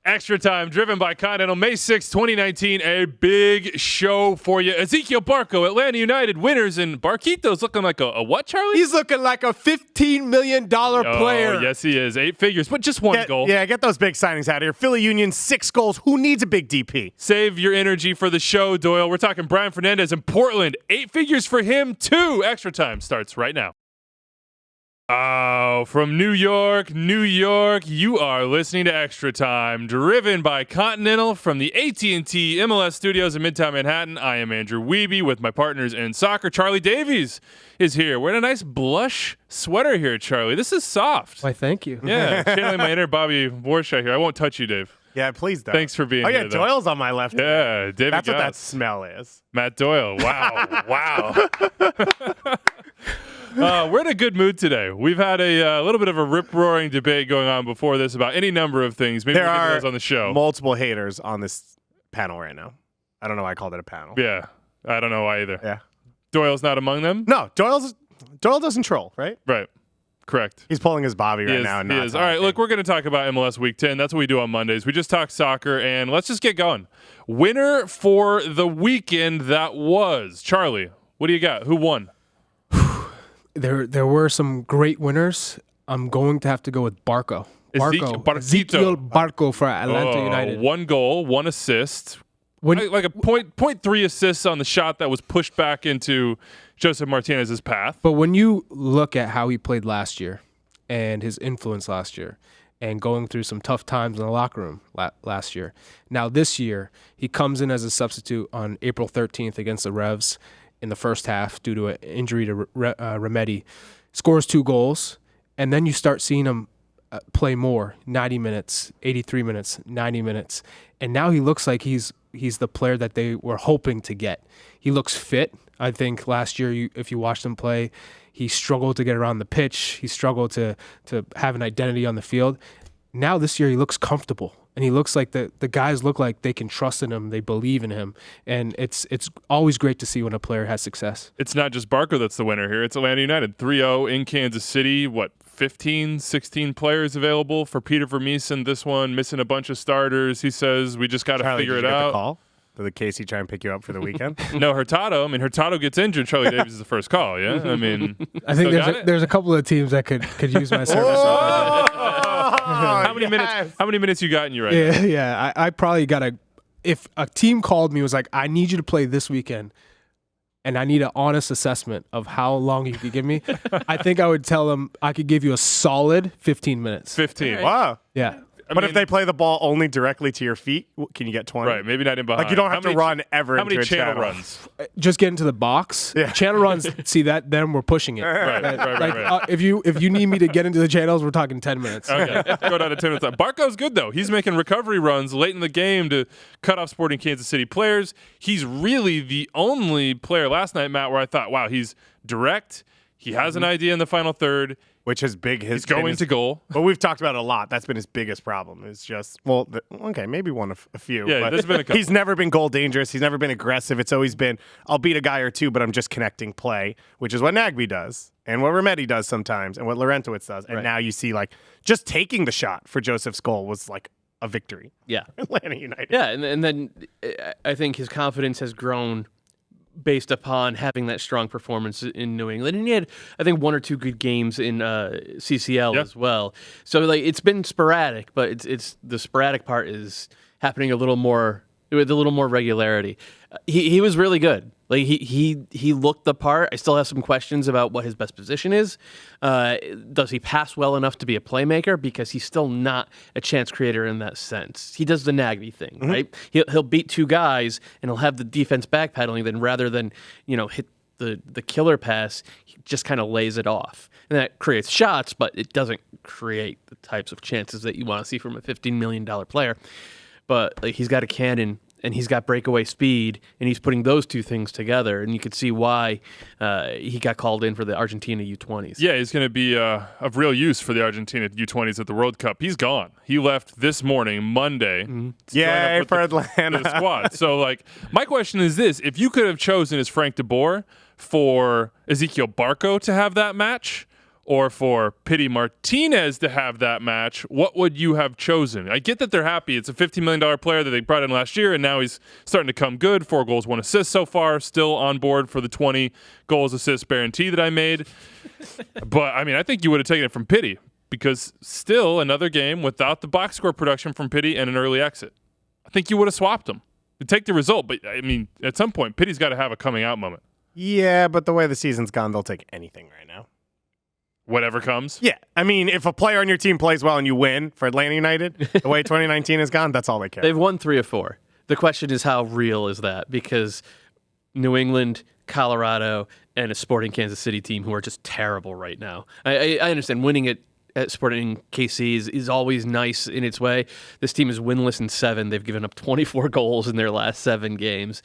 Extra Time, driven by Continental, May 6, 2019. A big show for you. Ezequiel Barco, Atlanta United winners, and Barquito's looking like a what, Charlie? He's looking like a $15 million player. Yes, he is. 8 figures, but just one goal. Yeah, get those big signings out of here. Philly Union, 6 goals. Who needs a big DP? Save your energy for the show, Doyle. We're talking Brian Fernandez in Portland. 8 figures for him, too. Extra Time starts right now. Oh, from New York, you are listening to Extra Time, driven by Continental from the AT&T MLS studios in Midtown Manhattan. I am Andrew Wiebe with my partners in soccer. Charlie Davies is here. We're in a nice blush sweater here, Charlie. This is soft. Why, thank you. Yeah, channeling my inner Bobby Warshaw here. I won't touch you, Dave. Yeah, please don't. Thanks for being here. Oh, yeah, Doyle's on my left. Yeah, David. That's what that smell is. Matt Doyle. Wow. Wow. We're in a good mood today. We've had a little bit of a rip-roaring debate going on before this about any number of things. Maybe we'll get those on the show. Multiple haters on this panel right now. I don't know why I called it a panel. Yeah, I don't know why either. Yeah. Doyle's not among them? No, Doyle doesn't troll, right? Right. Correct. He's pulling his Bobby right now. He is. All right, look, we're going to talk about MLS Week 10. That's what we do on Mondays. We just talk soccer, and let's just get going. Winner for the weekend that was. Charlie, what do you got? Who won? There were some great winners. I'm going to have to go with Barco. Ezequiel Barco for Atlanta United. 1 goal, 1 assist. Like a point 0.3 assists on the shot that was pushed back into Joseph Martinez's path. But when you look at how he played last year and his influence last year and going through some tough times in the locker room last year, now this year he comes in as a substitute on April 13th against the Revs in the first half due to an injury to Remedi, scores 2 goals, and then you start seeing him play more, 90 minutes, 83 minutes, 90 minutes, and now he looks like he's the player that they were hoping to get. He looks fit. I think last year, if you watched him play, he struggled to get around the pitch. He struggled to have an identity on the field. Now this year, he looks comfortable. And he looks like the guys look like they can trust in him. They believe in him. And it's always great to see when a player has success. It's not just Barco that's the winner here. It's Atlanta United. 3-0 in Kansas City. 15, 16 players available for Peter Vermeesen. This one missing a bunch of starters. He says we just got to figure it out. The call? Did the Casey try and pick you up for the weekend? No, Hurtado. I mean, Hurtado gets injured. Charlie Davies is the first call, yeah? I mean, I think there's a couple of teams that could use my service. How many minutes you got in you right now? Yeah. I probably got if a team called me and was like, I need you to play this weekend and I need an honest assessment of how long you could give me, I think I would tell them I could give you a solid 15 minutes. 15. Right. Wow. Yeah. But if they play the ball only directly to your feet, can you get 20? Right, maybe not in behind. Like you don't have to run ever. How many channel runs? Just get into the box. Yeah. Channel runs. See that? Then we're pushing it. Right. If you need me to get into the channels, we're talking 10 minutes. Okay, go down to 10 minutes. Barco's good though. He's making recovery runs late in the game to cut off Sporting Kansas City players. He's really the only player last night, Matt, where I thought, wow, he's direct. He has an idea in the final third. Which is big. He's going to goal. But we've talked about it a lot. That's been his biggest problem. It's just, maybe one of a few. Yeah, but there's been a couple. He's never been goal dangerous. He's never been aggressive. It's always been, I'll beat a guy or two, but I'm just connecting play, which is what Nagby does and what Remedi does sometimes and what Laurentowicz does. And now you see, like, just taking the shot for Joseph's goal was like a victory. Yeah. Atlanta United. Yeah, and then I think his confidence has grown based upon having that strong performance in New England. And he had, I think, 1 or 2 good games in CCL as well. So like it's been sporadic, but it's the sporadic part is happening with a little more regularity. He was really good. Like he looked the part. I still have some questions about what his best position is. Does he pass well enough to be a playmaker? Because he's still not a chance creator in that sense. He does the Nagby thing, right? He'll beat 2 guys and he'll have the defense backpedaling. Then rather than hit the killer pass, he just kind of lays it off, and that creates shots, but it doesn't create the types of chances that you want to see from a $15 million player. But like, he's got a cannon. And he's got breakaway speed, and he's putting those 2 things together, and you could see why he got called in for the Argentina U20s. Yeah, he's going to be of real use for the Argentina U20s at the World Cup. He's gone. He left this morning, Monday. Yay for Atlanta. The squad. So, like, my question is this. If you could have chosen as Frank de Boer for Ezequiel Barco to have that match, or for Pity Martinez to have that match, what would you have chosen? I get that they're happy. It's a $15 million player that they brought in last year, and now he's starting to come good. 4 goals, 1 assist so far. Still on board for the 20 goals, assist guarantee that I made. But, I mean, I think you would have taken it from Pity, because still another game without the box score production from Pity and an early exit. I think you would have swapped him. You'd take the result, but, I mean, at some point, Pity's got to have a coming out moment. Yeah, but the way the season's gone, they'll take anything right now. Whatever comes? Yeah. I mean, if a player on your team plays well and you win for Atlanta United, the way 2019 has gone, that's all they care. They've won 3 of 4. The question is, how real is that? Because New England, Colorado, and a Sporting Kansas City team who are just terrible right now. I understand winning at Sporting KC is always nice in its way. This team is winless in 7. They've given up 24 goals in their last 7 games.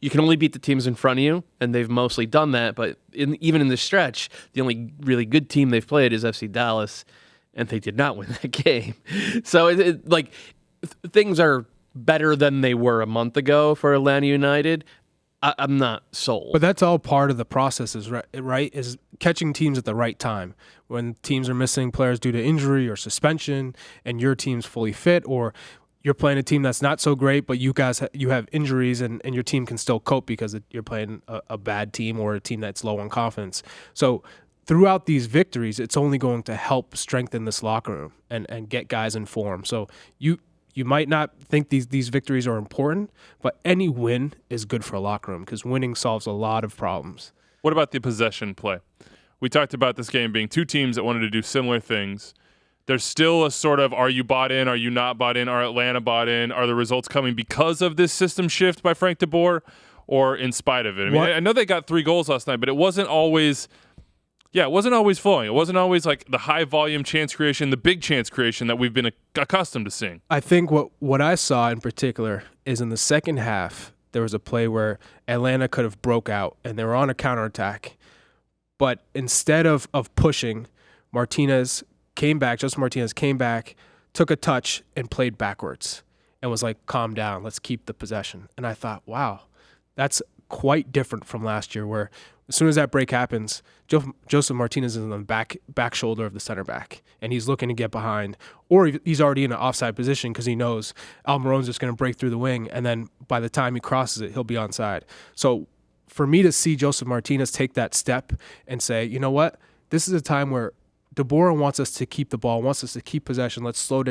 You can only beat the teams in front of you, and they've mostly done that. But even in this stretch, the only really good team they've played is FC Dallas, and they did not win that game. So things are better than they were a month ago for Atlanta United. I'm not sold. But that's all part of the process, right? Is catching teams at the right time. When teams are missing players due to injury or suspension, and your team's fully fit, or you're playing a team that's not so great, but you have injuries and your team can still cope because you're playing a bad team or a team that's low on confidence. So throughout these victories, it's only going to help strengthen this locker room and get guys in form. So you might not think these victories are important, but any win is good for a locker room because winning solves a lot of problems. What about the possession play? We talked about this game being 2 teams that wanted to do similar things. There's still a sort of, are you bought in? Are you not bought in? Are Atlanta bought in? Are the results coming because of this system shift by Frank de Boer or in spite of it? I mean, I know they got 3 goals last night, but it wasn't always flowing. It wasn't always like the high volume chance creation, the big chance creation that we've been accustomed to seeing. I think what I saw in particular is in the second half, there was a play where Atlanta could have broke out and they were on a counterattack. But instead of pushing, Joseph Martinez came back, took a touch, and played backwards and was like, calm down, let's keep the possession. And I thought, wow, that's quite different from last year where as soon as that break happens, Joseph Martinez is on the back shoulder of the center back, and he's looking to get behind, or he's already in an offside position because he knows Almiron's just going to break through the wing, and then by the time he crosses it, he'll be onside. So for me to see Joseph Martinez take that step and say, you know what, this is a time where de Boer wants us to keep the ball, wants us to keep possession. Let's slow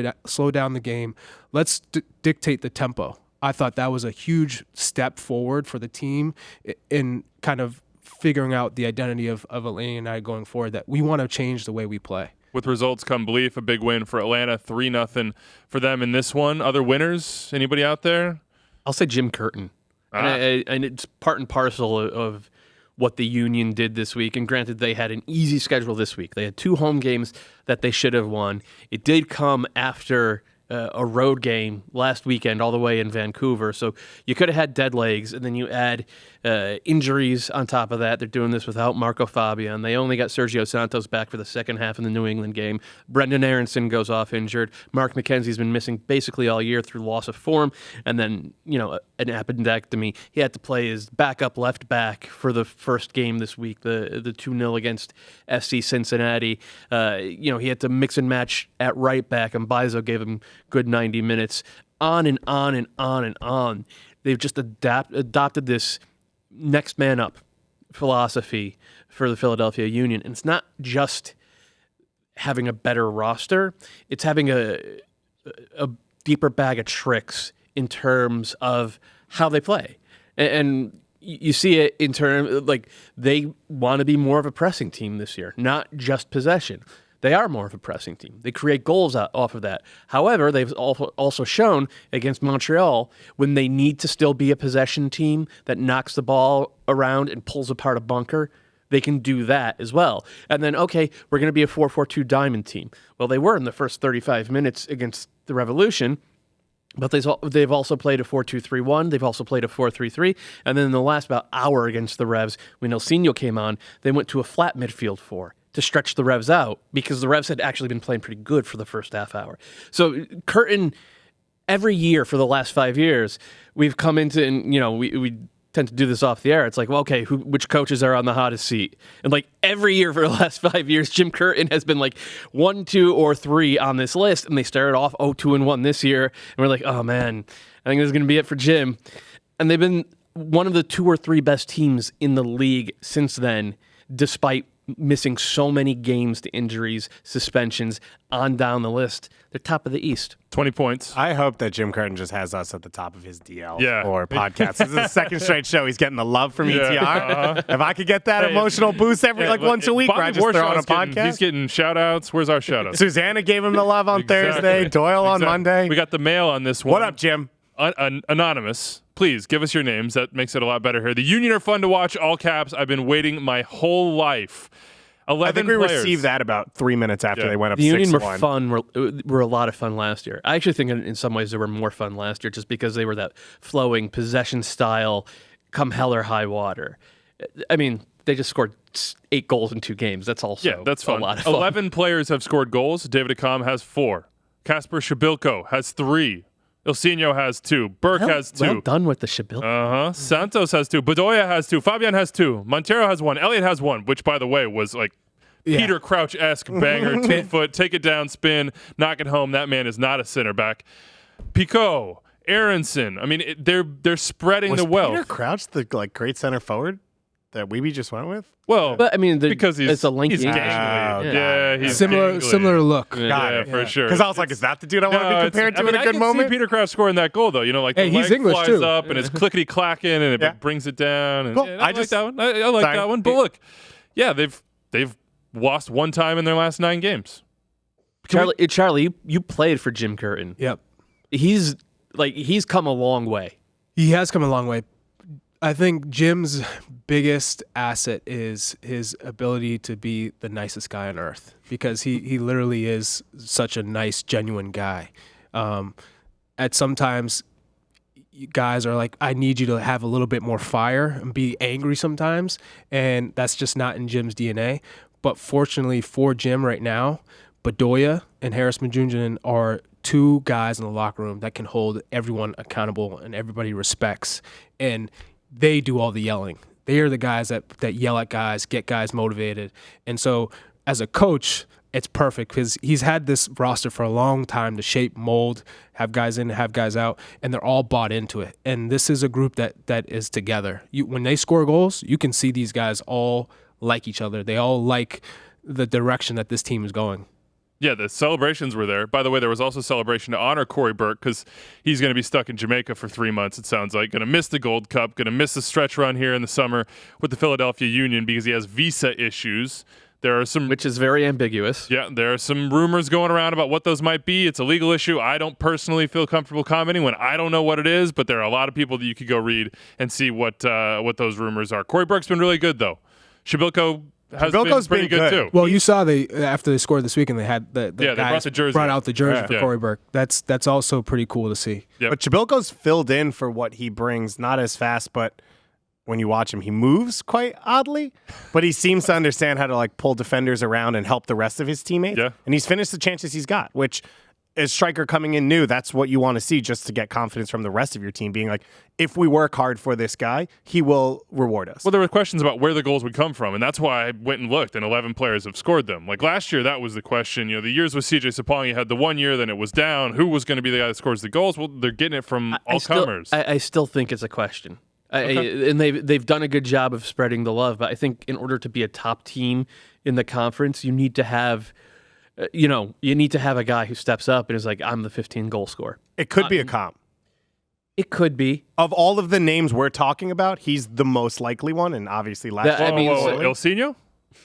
down the game. Let's dictate the tempo. I thought that was a huge step forward for the team in kind of figuring out the identity of Atlanta United going forward, that we want to change the way we play. With results come belief, a big win for Atlanta, 3-0 for them in this one. Other winners? Anybody out there? I'll say Jim Curtin. And it's part and parcel of what the Union did this week. And granted, they had an easy schedule this week. They had 2 home games that they should have won. It did come after a road game last weekend all the way in Vancouver. So you could have had dead legs, and then you add injuries on top of that. They're doing this without Marco Fabian. They only got Sergio Santos back for the second half in the New England game. Brendan Aronson goes off injured. Mark McKenzie's been missing basically all year through loss of form, and then, an appendectomy. He had to play his backup left back for the first game this week, the 2-0 against FC Cincinnati. He had to mix and match at right back, and Bizo gave him good 90 minutes. On and on and on and on. They've just adopted this next man up philosophy for the Philadelphia Union. And it's not just having a better roster. It's having a deeper bag of tricks in terms of how they play. And you see it in terms, like, they want to be more of a pressing team this year, not just possession. They are more of a pressing team. They create goals off of that. However, they've also shown against Montreal, when they need to still be a possession team that knocks the ball around and pulls apart a bunker, they can do that as well. And then, okay, we're going to be a 4-4-2 diamond team. Well, they were in the first 35 minutes against the Revolution, but they've also played a 4-2-3-1. They've also played a 4-3-3. And then in the last about hour against the Revs, when Ilsinho came on, they went to a flat midfield 4 to stretch the Revs out because the Revs had actually been playing pretty good for the first half hour. So Curtin, every year for the last 5 years, we've come into, and we tend to do this off the air. It's like, well, okay, which coaches are on the hottest seat? And like every year for the last 5 years, Jim Curtin has been like 1, 2, or 3 on this list, and they started off 0-2-1 this year, and we're like, oh man, I think this is going to be it for Jim. And they've been one of the 2 or 3 best teams in the league since then, despite missing so many games to injuries, suspensions, on down the list. They're top of the East. 20 points. I hope that Jim Curtin just has us at the top of his DL Yeah. or podcast. This is the second straight show he's getting the love from Yeah. ETR. If I could get that emotional boost every once a week where I just throw on a podcast. He's getting shout-outs. Where's our shout-outs? Susanna gave him the love on Exactly. Thursday. Doyle on Monday. We got the mail on this one. What up, Jim? Anonymous. Please give us your names. That makes it a lot better here. The Union are fun to watch. All caps. I've been waiting my whole life. 11 I think we players. received that about 3 minutes after they went up The Union 6-1. were fun. Were a lot of fun last year. I actually think in some ways they were more fun last year, just because they were that flowing possession style, come hell or high water. I mean, they just scored 8 goals in 2 games. That's also that's fun. a lot of fun. 11 players have scored goals. David Acom has 4. Kasper Shabilko has 3. Ilsinho has 2. Burke has 2. Well done with the Shabil. Santos has 2. Bedoya has 2. Fabian has 2. Montero has 1. Elliott has 1, which, by the way, was like Peter Crouch-esque banger, 2 foot, take it down, spin, knock it home. That man is not a center back. Pico, Aronson. I mean, they're spreading the wealth. Peter Crouch the great center forward that Wiebe just went with? Well, But I mean, because it's a lengthy. he's gangly. Yeah. He's Similar gangly. look. Yeah, for sure. Because I was like, is that the dude I want to be compared to in a I good can moment? see Peter Crouch scoring that goal, though. You know, like Hey, the he's leg English, flies too. up and it's clickety clacking and it brings it down. And, Cool. I like that one. I like Sorry. that one. But look, yeah, they've lost 1 time in their last 9 games. Charlie, you played for Jim Curtin. Yep. He's come a long way. He has come a long way. I think Jim's biggest asset is his ability to be the nicest guy on earth, because he literally is such a nice, genuine guy. At sometimes, guys are like, I need you to have a little bit more fire and be angry sometimes, and that's just not in Jim's DNA. But fortunately for Jim right now, Bedoya and Harris Majunjan are 2 guys in the locker room that can hold everyone accountable and everybody respects. And they do all the yelling. They are the guys that yell at guys, get guys motivated. And so as a coach, it's perfect because he's had this roster for a long time to shape, mold, have guys in, have guys out, and they're all bought into it. And this is a group that is together. When they score goals, you can see these guys all like each other. They all like the direction that this team is going. Yeah, the celebrations were there. By the way, there was also a celebration to honor Corey Burke because he's going to be stuck in Jamaica for 3 months, it sounds like. Going to miss the Gold Cup, going to miss the stretch run here in the summer with the Philadelphia Union because he has visa issues. There are some, Which is very ambiguous. Yeah, there are some rumors going around about what those might be. It's a legal issue. I don't personally feel comfortable commenting when I don't know what it is, but there are a lot of people that you could go read and see what those rumors are. Corey Burke's been really good, though. Shabilko has been pretty good, too. Well, you saw after they scored this weekend, they had the they guys brought the jersey. brought out the jersey for Yeah. Corey Burke. That's also pretty cool to see. Yep. But Chabilko's filled in for what he brings, not as fast, but when you watch him, he moves quite oddly, but he seems to understand how to pull defenders around and help the rest of his teammates. Yeah. And he's finished the chances he's got, which as striker coming in new, that's what you want to see just to get confidence from the rest of your team, being like, if we work hard for this guy, he will reward us. Well, there were questions about where the goals would come from, and that's why I went and looked, and 11 players have scored them. Like last year, that was the question. The years with CJ Sapong, you had the 1 year, then it was down. Who was going to be the guy that scores the goals? Well, they're getting it from all comers. I still think it's a question. Okay. And they've done a good job of spreading the love, but I think in order to be a top team in the conference, you need to have a guy who steps up and is like, I'm the 15 goal scorer. It could be a comp. It could be. Of all of the names we're talking about, he's the most likely one, and obviously last year. Ilsinho?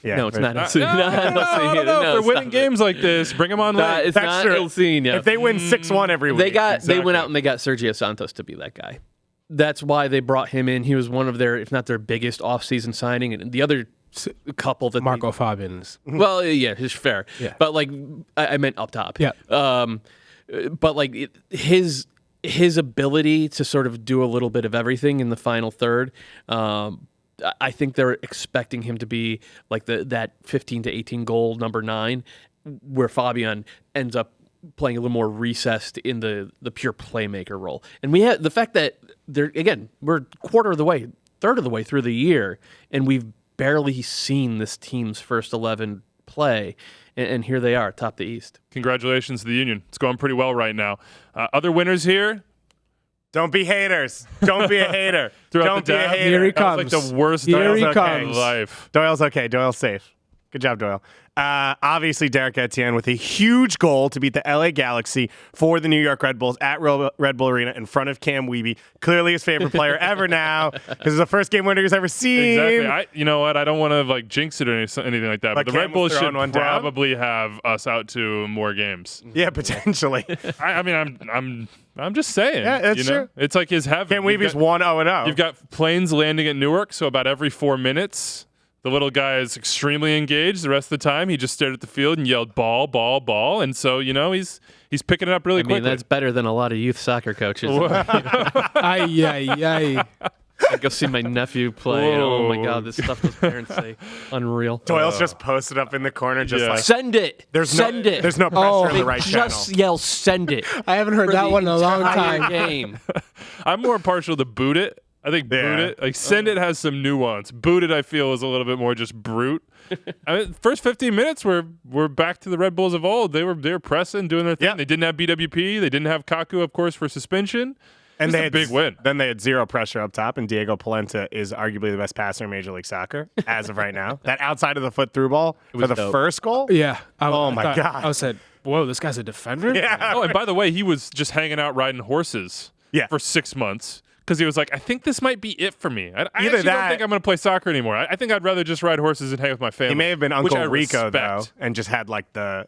Yeah, No, it's not No, Ilsinho. if they're winning games like this, bring them on late. It's That's not true. Ilsinho. If they win 6-1 every week. They went out and they got Sergio Santos to be that guy. That's why they brought him in. He was one of their, if not their biggest offseason signing, and the other couple that Marco Fabians. Well, yeah, it's fair. Yeah. But I meant up top. Yeah. But his ability to sort of do a little bit of everything in the final third, I think they're expecting him to be like that 15 to 18 goal number 9, where Fabian ends up playing a little more recessed in the pure playmaker role. And we had the fact that we're quarter of the way third of the way through the year, and we've barely seen this team's first 11 play, and here they are atop the East. Congratulations to the Union. It's going pretty well right now. Other winners here? Don't be haters. Don't be a hater. Don't be a hater. Here he That was comes. like the worst Here he Doyle's okay comes. life. Doyle's okay. Doyle's safe. Good job, Doyle. Obviously, Derrick Etienne with a huge goal to beat the LA Galaxy for the New York Red Bulls at Red Bull Arena in front of Cam Wiebe. Clearly his favorite player ever now because it's the first game winner he's ever seen. Exactly. You know what? I don't want to like jinx it or anything like that. Like But the Red Cam Bulls was should throwing one down? probably have us out to more games. Yeah, potentially. I mean, I'm just saying. Yeah, that's you know? true. It's like his heaven. Cam Wiebe's 1-0-0. You've got planes landing at Newark, so about every 4 minutes, the little guy is extremely engaged. The rest of the time, he just stared at the field and yelled, "Ball, ball, ball!" And so, he's picking it up really quickly. That's better than a lot of youth soccer coaches. Ay. I go see my nephew play, and oh my God, this stuff those parents say, unreal. Doyle's just posted up in the corner, just Yeah. like Send it. Send it. There's no pressure on the right Just channel. yell, send it. I haven't heard for that the one in a long entire time. Game. I'm more partial to boot it. I think boot Yeah. it. Like send it has some nuance. Boot it, I feel, is a little bit more just brute. I mean, first 15 minutes, we're back to the Red Bulls of old. They were pressing, doing their thing. Yeah. They didn't have BWP. They didn't have Kaku, of course, for suspension. And Just they a had big win. Then they had zero pressure up top, and Diego Polenta is arguably the best passer in Major League Soccer as of right now. That outside of the foot through ball for the dope. first goal. Yeah. Oh, my God. I said, whoa, this guy's a defender? Yeah. Oh, and by the way, he was just hanging out riding horses Yeah. for 6 months because he was like, I think this might be it for me. I Either actually don't that- think I'm going to play soccer anymore. I think I'd rather just ride horses and hang with my family. He may have been which I Uncle Rico, respect. though, and just had like the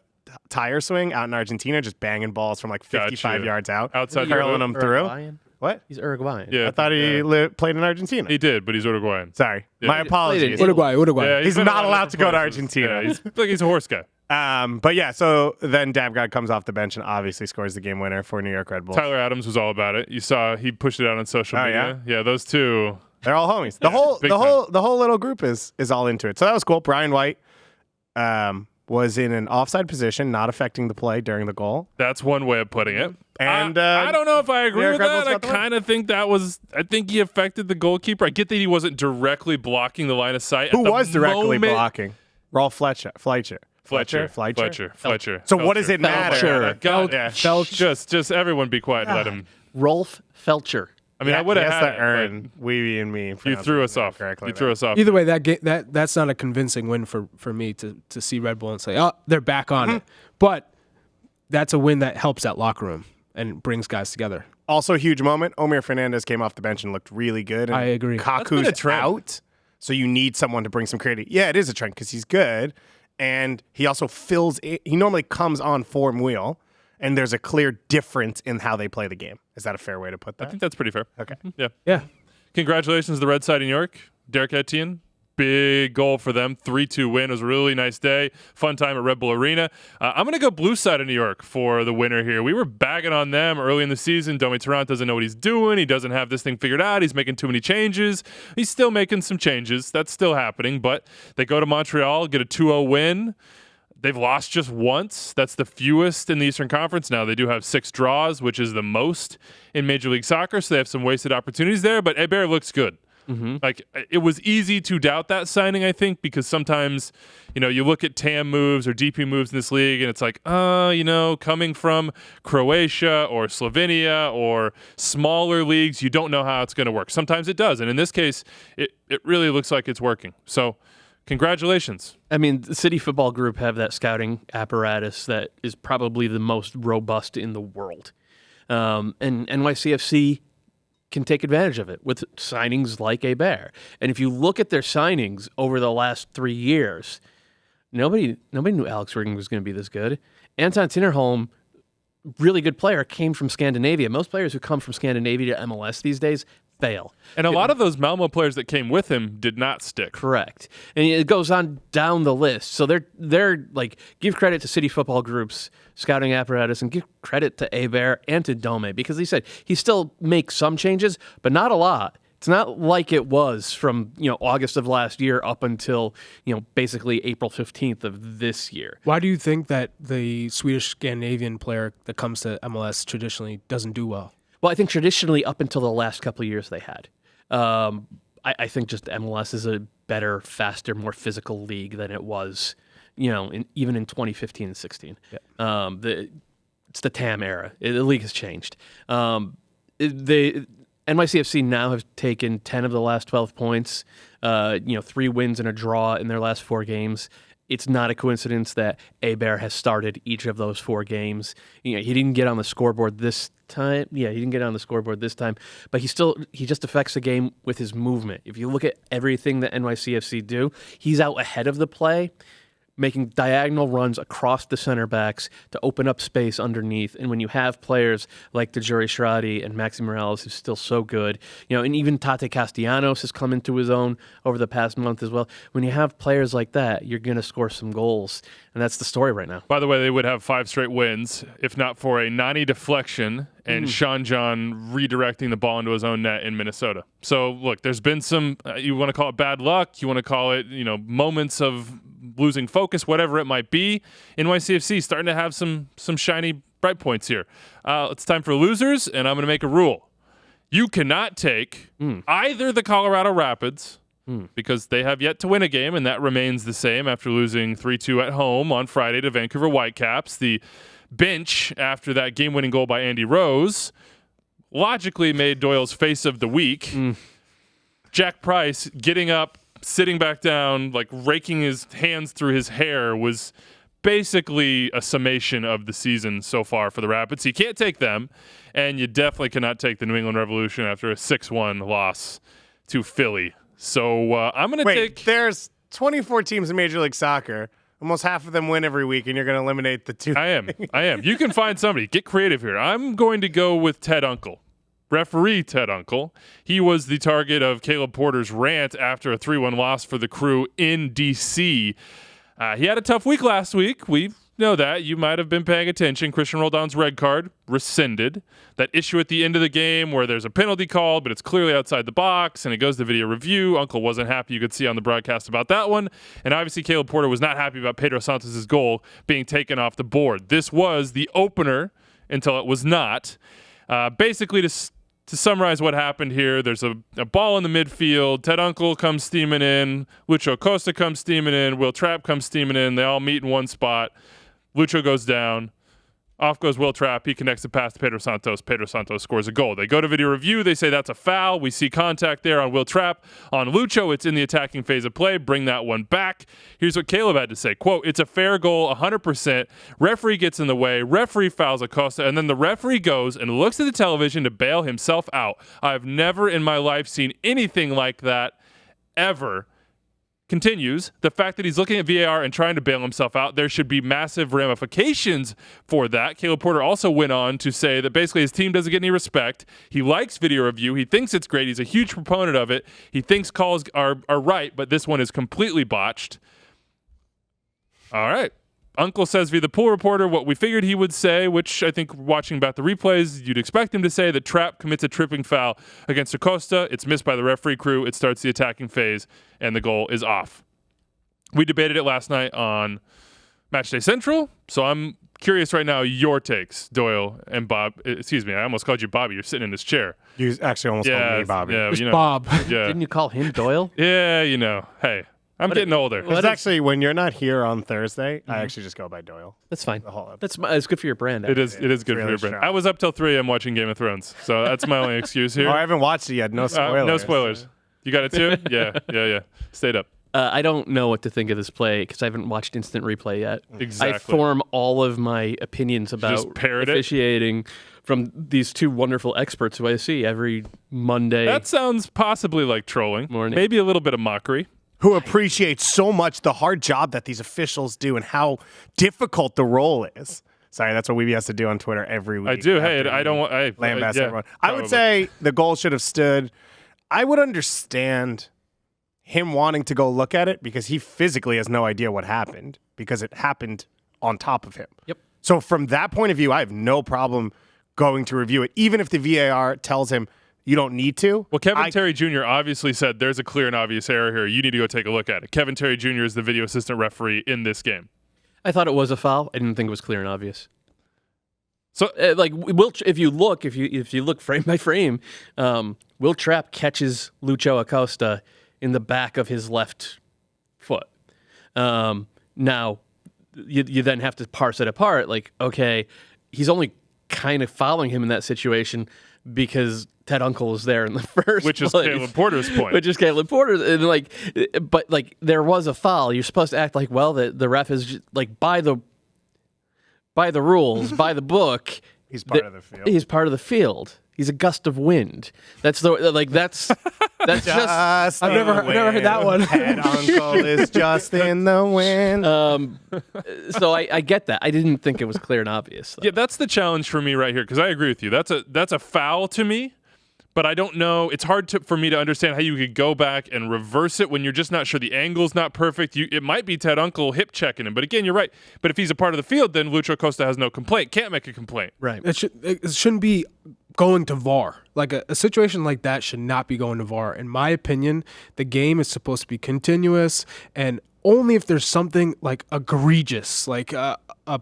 tire swing out in Argentina, just banging balls from like 55 Gotcha. yards out. Outside curling the- them through. Uruguayan? What? He's Uruguayan. Yeah, I thought he played in Argentina. he did, but he's Uruguayan. Sorry. Yeah. My He apologies. played Uruguay. Yeah, He's been not a lot of allowed to go to different places. Argentina. He's a horse guy. But yeah, so then Davgod comes off the bench and obviously scores the game winner for New York Red Bulls. Tyler Adams was all about it. You saw he pushed it out on social Oh, media. Yeah, those two. They're all homies. The big whole little group is all into it. So that was cool. Brian White was in an offside position, not affecting the play during the goal. That's one way of putting it. And I don't know if I agree New with York Red that. Bulls I got the win. kind of think I think he affected the goalkeeper. I get that he wasn't directly blocking the line of sight. Who at the was directly moment. blocking? Rolf Fletcher. Fletcher. So what does it matter? Felcher. God, Yeah. just everyone be quiet and let him. Rolf Felcher. I mean, I would have has had to it, earn Wiebe and me. but you threw us off. Correctly You threw us off. Either way, that's not a convincing win for me to see Red Bull and say, oh, they're back on it. But that's a win that helps that locker room and brings guys together. Also, a huge moment. Omir Fernandez came off the bench and looked really good. And I agree. been a Kaku's trend. out, so you need someone to bring some creativity. Yeah, it is a trend because he's good, and he also fills it. He normally comes on form wheel, and there's a clear difference in how they play the game. Is that a fair way to put I that? think that's pretty fair. Okay. Yeah. Yeah. Congratulations to the Red Side in New York. Derrick Etienne. Big goal for them. 3-2 win. It was a really nice day. Fun time at Red Bull Arena. I'm going to go blue side of New York for the winner here. We were bagging on them early in the season. Domi Tarrant doesn't know what he's doing. He doesn't have this thing figured out. He's making too many changes. He's still making some changes. That's still happening. But they go to Montreal, get a 2-0 win. They've lost just once. That's the fewest in the Eastern Conference. Now, they do have 6 draws, which is the most in Major League Soccer, so they have some wasted opportunities there, but Heber looks good. Like, it was easy to doubt that signing, I think, because sometimes, you look at TAM moves or DP moves in this league, and it's like, coming from Croatia or Slovenia or smaller leagues, you don't know how it's going to work. Sometimes it does, and in this case, it really looks like it's working. So, congratulations. I mean, the City Football Group have that scouting apparatus that is probably the most robust in the world. And NYCFC can take advantage of it with signings like Heber. And if you look at their signings over the last 3 years, nobody knew Alex Riggin was going to be this good. Anton Tinnerholm, really good player, came from Scandinavia. Most players who come from Scandinavia to MLS these days fail. And a lot of those Malmo players that came with him did not stick. Correct. And it goes on down the list. So they're like, give credit to City Football Group's scouting apparatus and give credit to Heber and to Dome, because he said he still makes some changes, but not a lot. It's not like it was from, August of last year up until, basically April 15th of this year. Why do you think that the Swedish Scandinavian player that comes to MLS traditionally doesn't do well? Well, I think traditionally up until the last couple of years they had. I think just MLS is a better, faster, more physical league than it was, even in 2015 and 16. Yeah. It's the TAM era. The league has changed. NYCFC now have taken 10 of the last 12 points, 3 wins and a draw in their last 4 games. It's not a coincidence that Heber has started each of those 4 games. He didn't get on the scoreboard this time. Yeah, he didn't get on the scoreboard this time, but he just affects the game with his movement. If you look at everything that NYCFC do, he's out ahead of the play, making diagonal runs across the center backs to open up space underneath. And when you have players like Dejuri Shradi and Maxi Morales, who's still so good, and even Tate Castellanos has come into his own over the past month as well. When you have players like that, you're going to score some goals. And that's the story right now. By the way, they would have 5 straight wins if not for a Nani deflection and Sean John redirecting the ball into his own net in Minnesota. So, look, there's been some, you want to call it bad luck, you want to call it, moments of losing focus, whatever it might be. NYCFC starting to have some shiny bright points here. It's time for losers, and I'm going to make a rule. You cannot take either the Colorado Rapids, because they have yet to win a game, and that remains the same after losing 3-2 at home on Friday to Vancouver Whitecaps. The bench, after that game-winning goal by Andy Rose, logically made Doyle's face of the week. Jack Price getting up, sitting back down, like raking his hands through his hair, was basically a summation of the season so far for the Rapids. You can't take them, and you definitely cannot take the New England Revolution after a 6-1 loss to Philly. So I'm going to take... There's 24 teams in Major League Soccer. Almost half of them win every week, and you're going to eliminate the 2. I am. You can find somebody. Get creative here. I'm going to go with Ted Unkel. Referee Ted Unkel. He was the target of Caleb Porter's rant after a 3-1 loss for the Crew in D.C. He had a tough week last week. We know that. You might have been paying attention. Christian Roldan's red card rescinded. That issue at the end of the game where there's a penalty called, but it's clearly outside the box, and it goes to video review. Unkel wasn't happy. You could see on the broadcast about that one. And obviously Caleb Porter was not happy about Pedro Santos' goal being taken off the board. This was the opener until it was not. Basically, to summarize what happened here, there's a ball in the midfield. Ted Unkel comes steaming in. Lucho Costa comes steaming in. Will Trapp comes steaming in. They all meet in one spot. Lucho goes down. Off goes Will Trapp. He connects the pass to Pedro Santos. Pedro Santos scores a goal. They go to video review. They say that's a foul. We see contact there on Will Trapp. On Lucho, it's in the attacking phase of play. Bring that one back. Here's what Caleb had to say. Quote, "It's a fair goal, 100%. Referee gets in the way. Referee fouls Acosta, and then the referee goes and looks at the television to bail himself out. I've never in my life seen anything like that ever." Continues, the fact that he's looking at VAR and trying to bail himself out, there should be massive ramifications for that. Caleb Porter also went on to say that basically his team doesn't get any respect. He likes video review. He thinks it's great. He's a huge proponent of it. He thinks calls are right, but this one is completely botched. All right. Unkel says via the pool reporter what we figured he would say, which I think watching back the replays, you'd expect him to say that Trapp commits a tripping foul against Acosta. It's missed by the referee crew. It starts the attacking phase, and the goal is off. We debated it last night on Matchday Central, so I'm curious right now your takes, Doyle and Bob. Excuse me, I almost called you Bobby. You're sitting in this chair. You actually almost called me Bobby. Yeah, Bob. Yeah. Didn't you call him Doyle? Yeah, hey. I'm getting older. It's actually, when you're not here on Thursday, I actually just go by Doyle. That's fine. It's good for your brand. It is good for your brand. I was up till 3 a.m. watching Game of Thrones, so that's my only excuse here. Oh, I haven't watched it yet. No spoilers. No spoilers. You got it too? Yeah. Stayed up. I don't know what to think of this play because I haven't watched instant replay yet. Exactly. I form all of my opinions about officiating from these 2 wonderful experts who I see every Monday. That sounds possibly like trolling. Morning. Maybe a little bit of mockery. Who appreciate so much the hard job that these officials do and how difficult the role is. Sorry, that's what Wiebe has to do on Twitter every week. I do. Hey, I don't want... lambast yeah, everyone. I would say the goal should have stood. I would understand him wanting to go look at it because he physically has no idea what happened because it happened on top of him. Yep. So from that point of view, I have no problem going to review it, even if the VAR tells him you don't need to. Well, Kevin Terry Jr. obviously said there's a clear and obvious error here. You need to go take a look at it. Kevin Terry Jr. is the video assistant referee in this game. I thought it was a foul. I didn't think it was clear and obvious. So if you look frame by frame, Will Trapp catches Lucho Acosta in the back of his left foot. Now you then have to parse it apart. Like, okay, he's only kind of following him in that situation because Ted Unkel is there in the first Which is place. Caleb Porter's point. Which is Caleb Porter's. And but there was a foul. You're supposed to act like, well, the ref is just, like, by the rules, by the book. He's part of the field. He's part of the field. He's a gust of wind. That's just. I've never heard that one. Ted Unkel is just in the wind. So I get that. I didn't think it was clear and obvious, though. Yeah, that's the challenge for me right here, because I agree with you. That's a foul to me, but I don't know. It's hard for me to understand how you could go back and reverse it when you're just not sure the angle's not perfect. It might be Ted Unkel hip checking him, but again, you're right. But if he's a part of the field, then Lucho Acosta has no complaint, can't make a complaint. Right. It shouldn't be going to VAR. Like a situation like that should not be going to VAR. In my opinion, the game is supposed to be continuous, and only if there's something like egregious, like a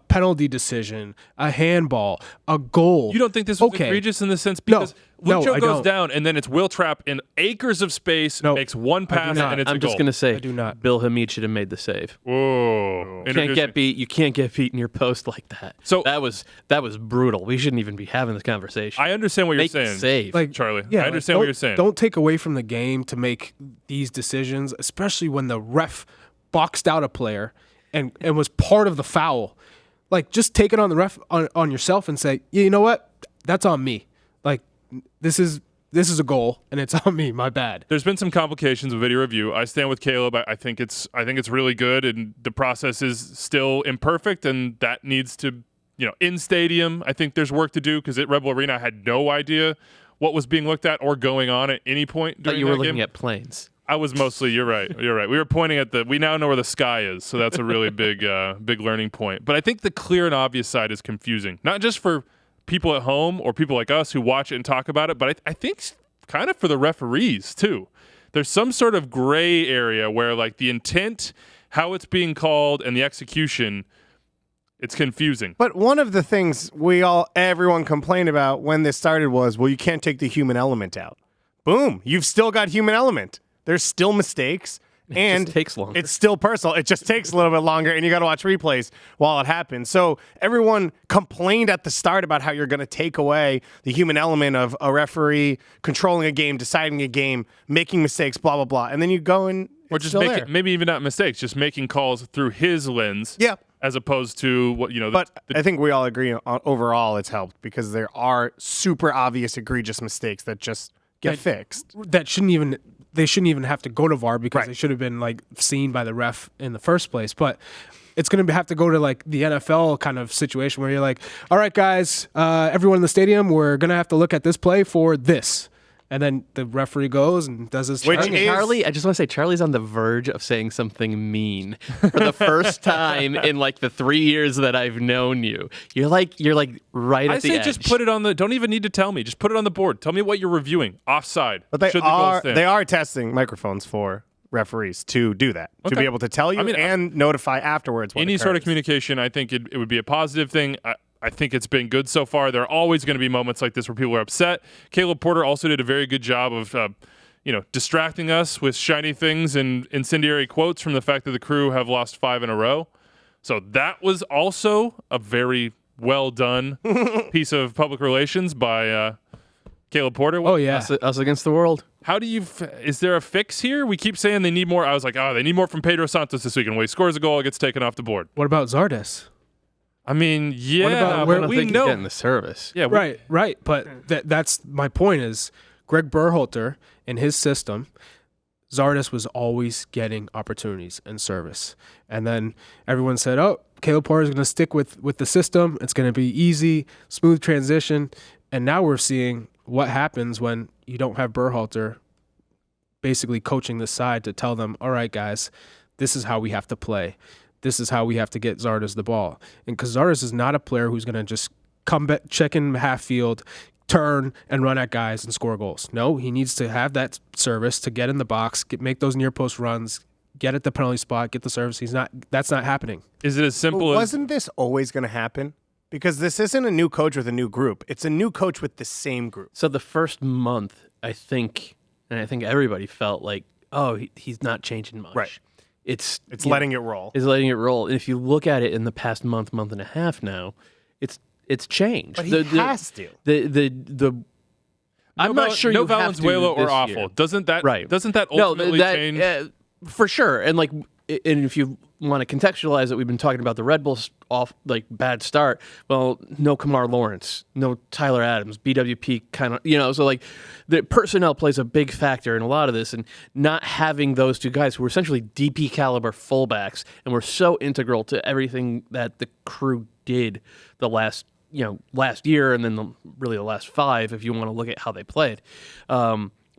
penalty decision, a handball, a goal. You don't think this was egregious in the sense because Lucho goes down and then it's Will Trapp in acres of space, makes one pass and it's a goal. I'm just going to say, I do not. Bill Hamid should have made the save. Whoa. You can't get beat in your post like that. So that was brutal. We shouldn't even be having this conversation. I understand what you're Make the saying. save. Like, Charlie, yeah, I understand what you're saying. Don't take away from the game to make these decisions, especially when the ref boxed out a player and was part of the foul. Like, just take it on the ref on yourself and say, yeah, you know what? That's on me. Like, this is a goal and it's on me. My bad. There's been some complications with video review. I stand with Caleb. I think it's really good, and the process is still imperfect, and that needs to, in stadium. I think there's work to do because at Red Bull Arena, I had no idea what was being looked at or going on at any point during you were that looking game. at planes. I was mostly. You're right. We were pointing at we now know where the sky is, so that's a really big learning point. But I think the clear and obvious side is confusing, not just for people at home or people like us who watch it and talk about it, but I think kind of for the referees too. There's some sort of gray area where, like, the intent, how it's being called, and the execution, it's confusing. But one of the things everyone complained about when this started was, well, you can't take the human element out. Boom, you've still got human element. There's still mistakes, and just takes longer. It's still personal. It just takes a little bit longer, and you got to watch replays while it happens. So everyone complained at the start about how you're going to take away the human element of a referee controlling a game, deciding a game, making mistakes, blah, blah, blah. And then you go and or just maybe even not mistakes, just making calls through his lens. Yeah. As opposed to what, But I think we all agree overall it's helped because there are super obvious, egregious mistakes that just get fixed. They shouldn't even have to go to VAR because they should have been, like, seen by the ref in the first place. But it's going to have to go to, like, the NFL kind of situation where you're like, all right, guys, everyone in the stadium, we're going to have to look at this play for this. And then the referee goes and does his Charlie, I just want to say, Charlie's on the verge of saying something mean for the first time in, like, the 3 years that I've known you. You're like right at the edge. I say just put it on don't even need to tell me. Just put it on the board. Tell me what you're reviewing. Offside. But they are testing microphones for referees to do that, to be able to tell you and notify afterwards. Any sort of communication, I think it would be a positive thing. I think it's been good so far. There are always going to be moments like this where people are upset. Caleb Porter also did a very good job of, distracting us with shiny things and incendiary quotes from the fact that the Crew have lost 5 in a row. So that was also a very well done piece of public relations by Caleb Porter. Oh, yeah. Us against the world. How do you? Is there a fix here? We keep saying they need more. I was like, they need more from Pedro Santos this weekend. When he scores a goal, it gets taken off the board. What about Zardes? I mean, yeah, where we know getting the service. Yeah, right. But that's my point. Is Greg Berhalter in his system, Zardes was always getting opportunities and service, and then everyone said, "Oh, Caleb Porter is going to stick with the system. It's going to be easy, smooth transition." And now we're seeing what happens when you don't have Berhalter basically coaching the side to tell them, "All right, guys, this is how we have to play. This is how we have to get Zardes the ball." And because Zardes is not a player who's going to just come back, check in half field, turn, and run at guys and score goals. No, he needs to have that service to get in the box, make those near post runs, get at the penalty spot, get the service. That's not happening. Is it as simple as... Wasn't this always going to happen? Because this isn't a new coach with a new group. It's a new coach with the same group. So the first month, I think everybody felt like, oh, he's not changing much. Right. It's letting it roll. It's letting it roll. And if you look at it in the past month and a half now, it's changed. But he has to. I'm not sure no you have to Valenzuela or this awful. year. Doesn't that No, ultimately change? For sure. And if you want to contextualize it, we've been talking about the Red Bulls bad start. Well, no Kamar Lawrence, no Tyler Adams, BWP kind of, so the personnel plays a big factor in a lot of this, and not having those two guys who were essentially DP caliber fullbacks and were so integral to everything that the crew did the last year, and then really the last 5, if you want to look at how they played.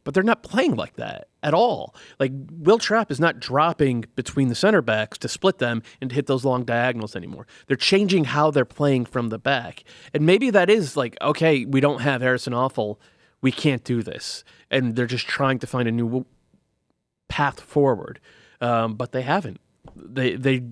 But they're not playing like that at all. Will Trapp is not dropping between the center backs to split them and to hit those long diagonals anymore. They're changing how they're playing from the back. And maybe that is okay, we don't have Harrison Awful. We can't do this. And they're just trying to find a new path forward. But they haven't. They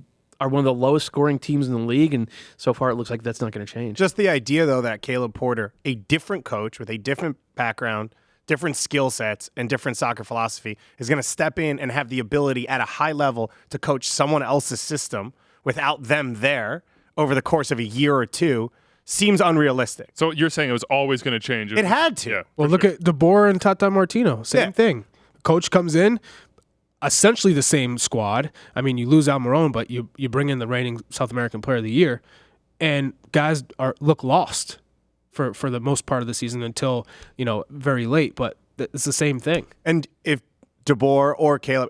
are one of the lowest scoring teams in the league, and so far it looks like that's not going to change. Just the idea, though, that Caleb Porter, a different coach with a different background, different skill sets, and different soccer philosophy, is going to step in and have the ability at a high level to coach someone else's system without them there over the course of a year or two seems unrealistic. So you're saying it was always going to change? It had to. Yeah, Well, look at De Boer and Tata Martino. Same thing. Coach comes in, essentially the same squad. I mean, you lose Almiron, but you bring in the reigning South American Player of the Year, and guys look lost for the most part of the season until very late. But it's the same thing. And if De Boer or Caleb,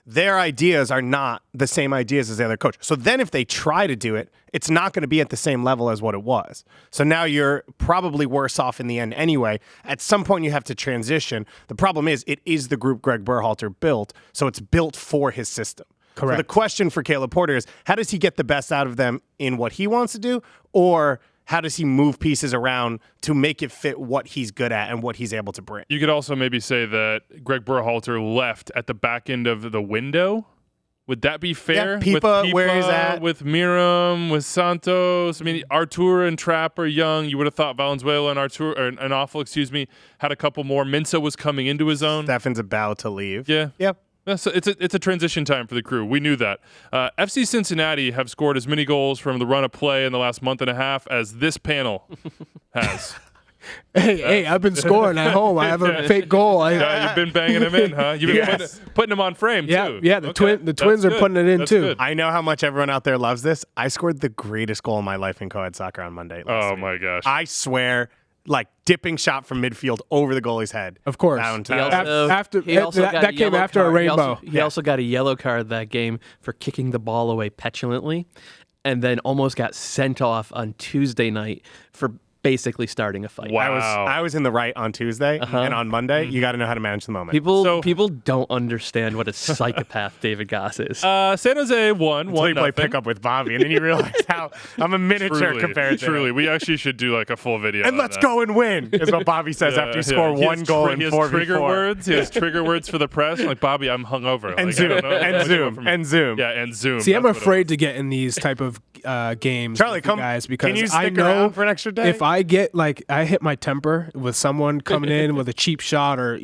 their ideas are not the same ideas as the other coach. So then if they try to do it, it's not going to be at the same level as what it was. So now you're probably worse off in the end anyway. At some point you have to transition. The problem is it is the group Greg Berhalter built, so it's built for his system. Correct. So the question for Caleb Porter is, how does he get the best out of them in what he wants to do, or how does he move pieces around to make it fit what he's good at and what he's able to bring? You could also maybe say that Greg Berhalter left at the back end of the window. Would that be fair? Yeah, Pipa, where he's at. With Miram, with Santos. I mean, Artur and Trapp are young. You would have thought Valenzuela and Awful, had a couple more. Minsa was coming into his own. Stefan's about to leave. Yeah. Yep. Yeah, so it's a transition time for the crew. We knew that. FC Cincinnati have scored as many goals from the run of play in the last month and a half as this panel has. Hey, I've been scoring at home. I have a fake goal. You've been banging them in, huh? You've been putting them on frame, too. Yeah, the twins are putting it in, That's too. good. I know how much everyone out there loves this. I scored the greatest goal in my life in co-ed soccer on Monday last week. My gosh. I swear, dipping shot from midfield over the goalie's head. Of course. Down to that came after a rainbow. He also got a yellow card that game for kicking the ball away petulantly, and then almost got sent off on Tuesday night for basically starting a fight. Wow. I was in the right on Tuesday, and on Monday, you got to know how to manage the moment. People don't understand what a psychopath David Goss is. San Jose won. Until you play pickup with Bobby, and then you realize how I'm a miniature compared to Truly, him. we actually should do a full video. And let's go and win, is what Bobby says after you score one goal in 4v4. Trigger words. He has trigger words for the press. Bobby, I'm hungover. And zoom. And zoom. Yeah, and zoom. See, I'm afraid to get in these type of games, Charlie, with you guys, because can you I stick know around for an extra day? if I get I hit my temper with someone coming in with a cheap shot, or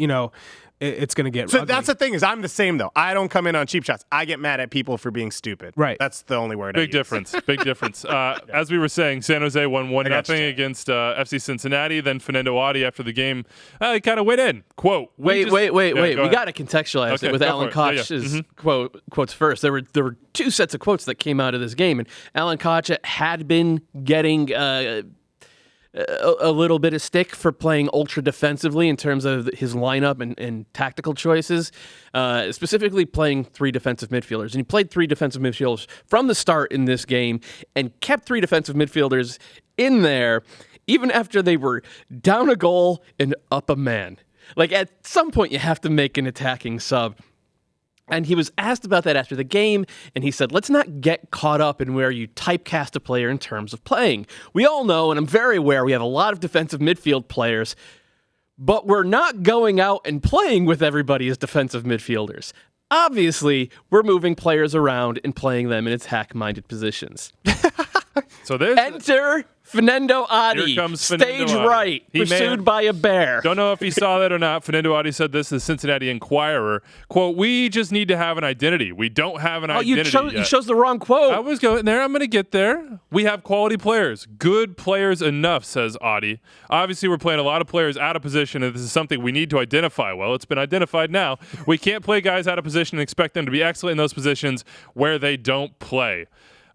it's going to get. So ugly. that's the thing, is I'm the same though. I don't come in on cheap shots. I get mad at people for being stupid. Right. That's the only word. Big difference. Big difference. As we were saying, San Jose won 1-0 against FC Cincinnati. Then Fanendo Adi after the game, he kind of went in. Quote. Wait. We got to contextualize it with Alan Koch's quotes first. There were two sets of quotes that came out of this game, and Alan Koch had been getting a little bit of stick for playing ultra defensively in terms of his lineup and tactical choices, specifically playing 3 defensive midfielders. And he played 3 defensive midfielders from the start in this game and kept 3 defensive midfielders in there even after they were down a goal and up a man. At some point, you have to make an attacking sub. And he was asked about that after the game, and he said, let's not get caught up in where you typecast a player in terms of playing. We all know, and I'm very aware, we have a lot of defensive midfield players, but we're not going out and playing with everybody as defensive midfielders. Obviously, we're moving players around and playing them in attack-minded positions. So there's Enter Fanendo Adi. Here comes Stage Fanendo Adi. right. He Pursued by a bear. Don't know if he saw that or not. Fanendo Adi said this to the Cincinnati Enquirer. Quote, we just need to have an identity. We don't have an identity you yet. chose the wrong quote. I was going there. I'm going to get there. We have quality players. Good players enough, says Adi. Obviously, we're playing a lot of players out of position, and this is something we need to identify. Well, it's been identified now. We can't play guys out of position and expect them to be excellent in those positions where they don't play.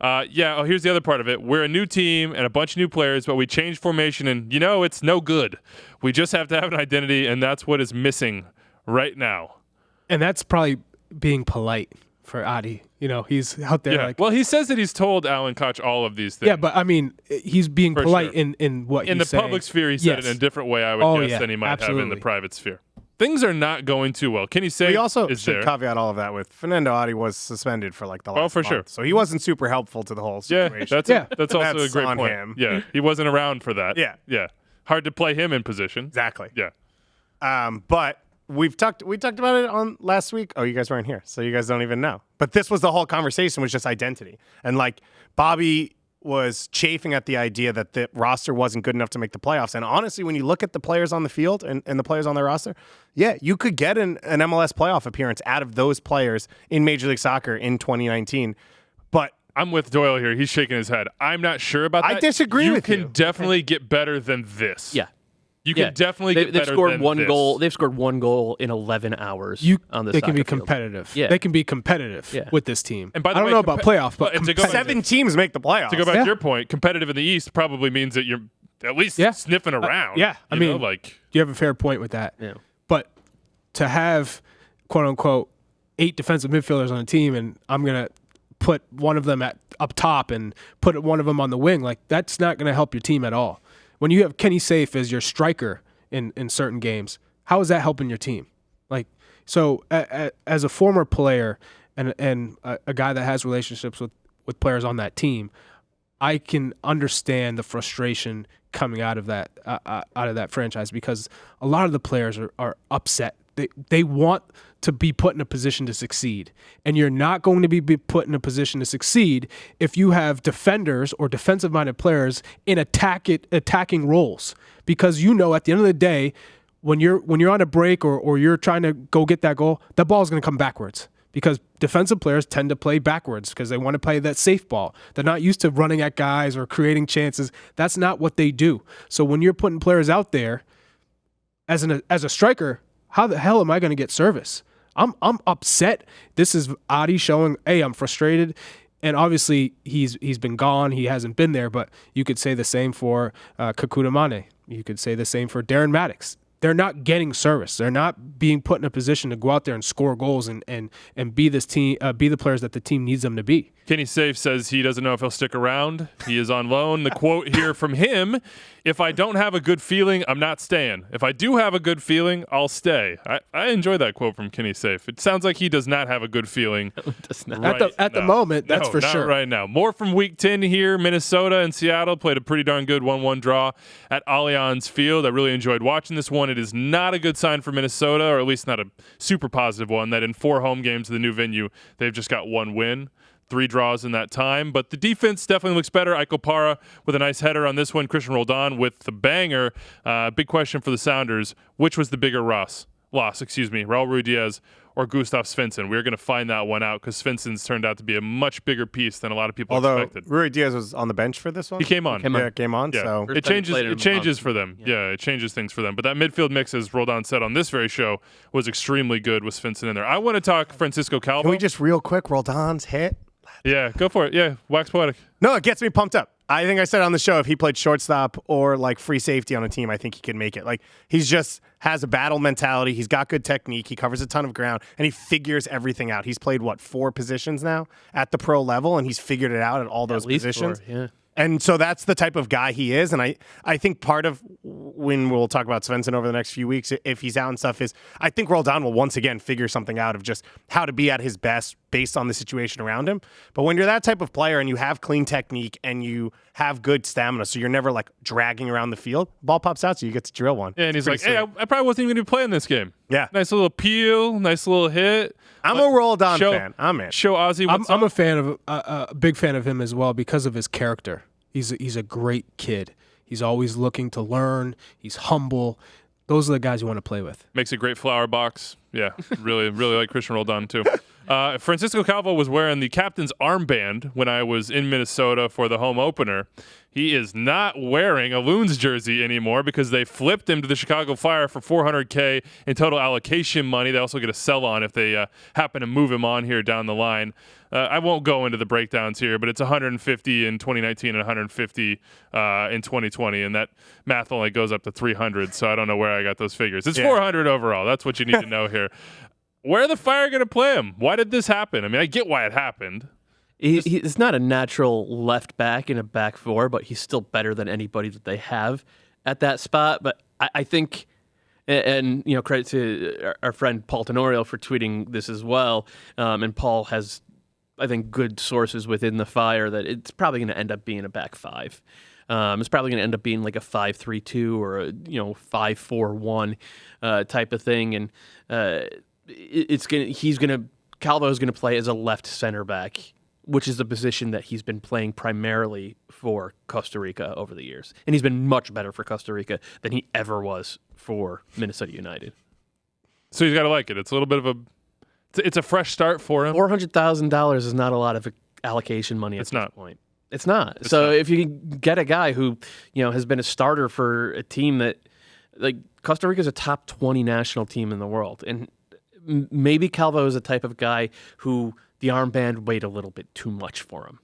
Here's the other part of it. We're a new team and a bunch of new players, but we changed formation, and, it's no good. We just have to have an identity, and that's what is missing right now. And that's probably being polite for Adi. He's out there like... Well, he says that he's told Alan Koch all of these things. Yeah, but, I mean, he's being polite sure. in what in he's the saying. public sphere, he said it in a different way, I would guess, than he might have in the private sphere. Things are not going too well. Kenny Safe We also is should there. caveat all of that with Fanendo Adi was suspended for like the last for month, sure. so he wasn't super helpful to the whole situation. That's also That's a great on point. him. Yeah, he wasn't around for that. Yeah. Hard to play him in position. Exactly. Yeah. But we talked about it on last week. Oh, you guys weren't here, so you guys don't even know. But this was the whole conversation, was just identity. And like Bobby was chafing at the idea that the roster wasn't good enough to make the playoffs. And honestly, when you look at the players on the field and the players on their roster, you could get an MLS playoff appearance out of those players in Major League Soccer in 2019. But I'm with Doyle here. He's shaking his head. I'm not sure about that. I disagree with you. You can definitely get better than this. Yeah. You can definitely get they've better scored than one this. goal. They've scored one goal in 11 hours on the They can be soccer field. competitive. Yeah. They can be competitive with this team. And by the I don't way, know about playoff, but and to go back- 7 teams make the playoffs. To go back to your point, competitive in the East probably means that you're at least sniffing around. I mean, you have a fair point with that. Yeah. But to have, quote unquote, 8 defensive midfielders on a team, and I'm going to put one of them up top and put one of them on the wing, like that's not going to help your team at all. When you have Kenny Safe as your striker in certain games, how is that helping your team? Like, so as a former player and a guy that has relationships with players on that team, I can understand the frustration coming out of that franchise, because a lot of the players are upset. They want to be put in a position to succeed, and you're not going to be put in a position to succeed if you have defenders or defensive-minded players in attacking roles, because at the end of the day, when you're on a break or you're trying to go get that goal, that ball is going to come backwards, because defensive players tend to play backwards because they want to play that safe ball. They're not used to running at guys or creating chances. That's not what they do. So when you're putting players out there as a striker, how the hell am I going to get service? I'm upset. This is Adi showing, hey, I'm frustrated. And obviously he's been gone. He hasn't been there. But you could say the same for Kekuta Mane. You could say the same for Darren Maddox. They're not getting service. They're not being put in a position to go out there and score goals and be this team, be the players that the team needs them to be. Kenny Safe says he doesn't know if he'll stick around. He is on loan. The quote here from him: "If I don't have a good feeling, I'm not staying. If I do have a good feeling, I'll stay." I enjoy that quote from Kenny Safe. It sounds like he does not have a good feeling. At the moment, that's for not sure. Right now. More from Week 10 here. Minnesota and Seattle played a pretty darn good 1-1 draw at Allianz Field. I really enjoyed watching this one. It is not a good sign for Minnesota, or at least not a super positive one, that in 4 home games of the new venue, they've just got 1 win. 3 draws in that time, but the defense definitely looks better. Iko Para with a nice header on this one. Christian Roldan with the banger. Big question for the Sounders: which was the bigger loss? Raul Ruiz or Gustav Svensson? We're going to find that one out, because Svensson's turned out to be a much bigger piece than a lot of people expected. Rui Diaz was on the bench for this one. He came on. Came on. Yeah. So It changes for them. Yeah, it changes things for them. But that midfield mix, as Roldan said on this very show, was extremely good with Svensson in there. I want to talk Francisco Calvo. Can we just real quick, Roldan's hit? Yeah, go for it. Yeah, wax poetic. No, it gets me pumped up. I think I said on the show, if he played shortstop or like free safety on a team, I think he could make it. Like, he's just has a battle mentality. He's got good technique. He covers a ton of ground, and he figures everything out. He's played 4 positions now at the pro level, and he's figured it out at all those positions. 4, yeah. And so that's the type of guy he is. And I think part of when we'll talk about Svensson over the next few weeks, if he's out and stuff, is I think Roldan will once again figure something out of just how to be at his best based on the situation around him. But when you're that type of player and you have clean technique and you have good stamina, so you're never like dragging around the field. Ball pops out, so you get to drill one. Yeah, and he's like, Pretty hey, sweet. I probably wasn't even going to be playing this game. Yeah. Nice little peel, nice little hit. I'm a Roll Don show- fan. I'm in. Show Ozzy what's I'm up. a fan of a big fan of him as well because of his character. He's a great kid. He's always looking to learn. He's humble. Those are the guys you want to play with. Makes a great flower box. Yeah, really like Christian Roldan too. Francisco Calvo was wearing the captain's armband when I was in Minnesota for the home opener. He is not wearing a Loons jersey anymore because they flipped him to the Chicago Fire for $400K in total allocation money. They also get a sell-on if they happen to move him on here down the line. I won't go into the breakdowns here, but it's 150 in 2019 and 150 in 2020, and that math only goes up to 300, so I don't know where I got those figures. It's 400 overall. That's what you need to know here. Where are the Fire going to play him? Why did this happen? I mean, I get why it happened. He's not a natural left back in a back four, but he's still better than anybody that they have at that spot. But I think, and you know, credit to our friend Paul Tenorio for tweeting this as well. And Paul has, I think, good sources within the Fire that it's probably going to end up being a back five. It's probably going to end up being like a 5-3-2 or a 5-4-1 type of thing, and Calvo's gonna play as a left center back, which is the position that he's been playing primarily for Costa Rica over the years. And he's been much better for Costa Rica than he ever was for Minnesota United. So he's got to like it. It's a little bit of it's a fresh start for him. $400,000 is not a lot of allocation money at this point. It's not. It's so not. if you can get a guy who, has been a starter for a team that, like, Costa Rica is a top 20 national team in the world, and maybe Calvo is a type of guy who the armband weighed a little bit too much for him.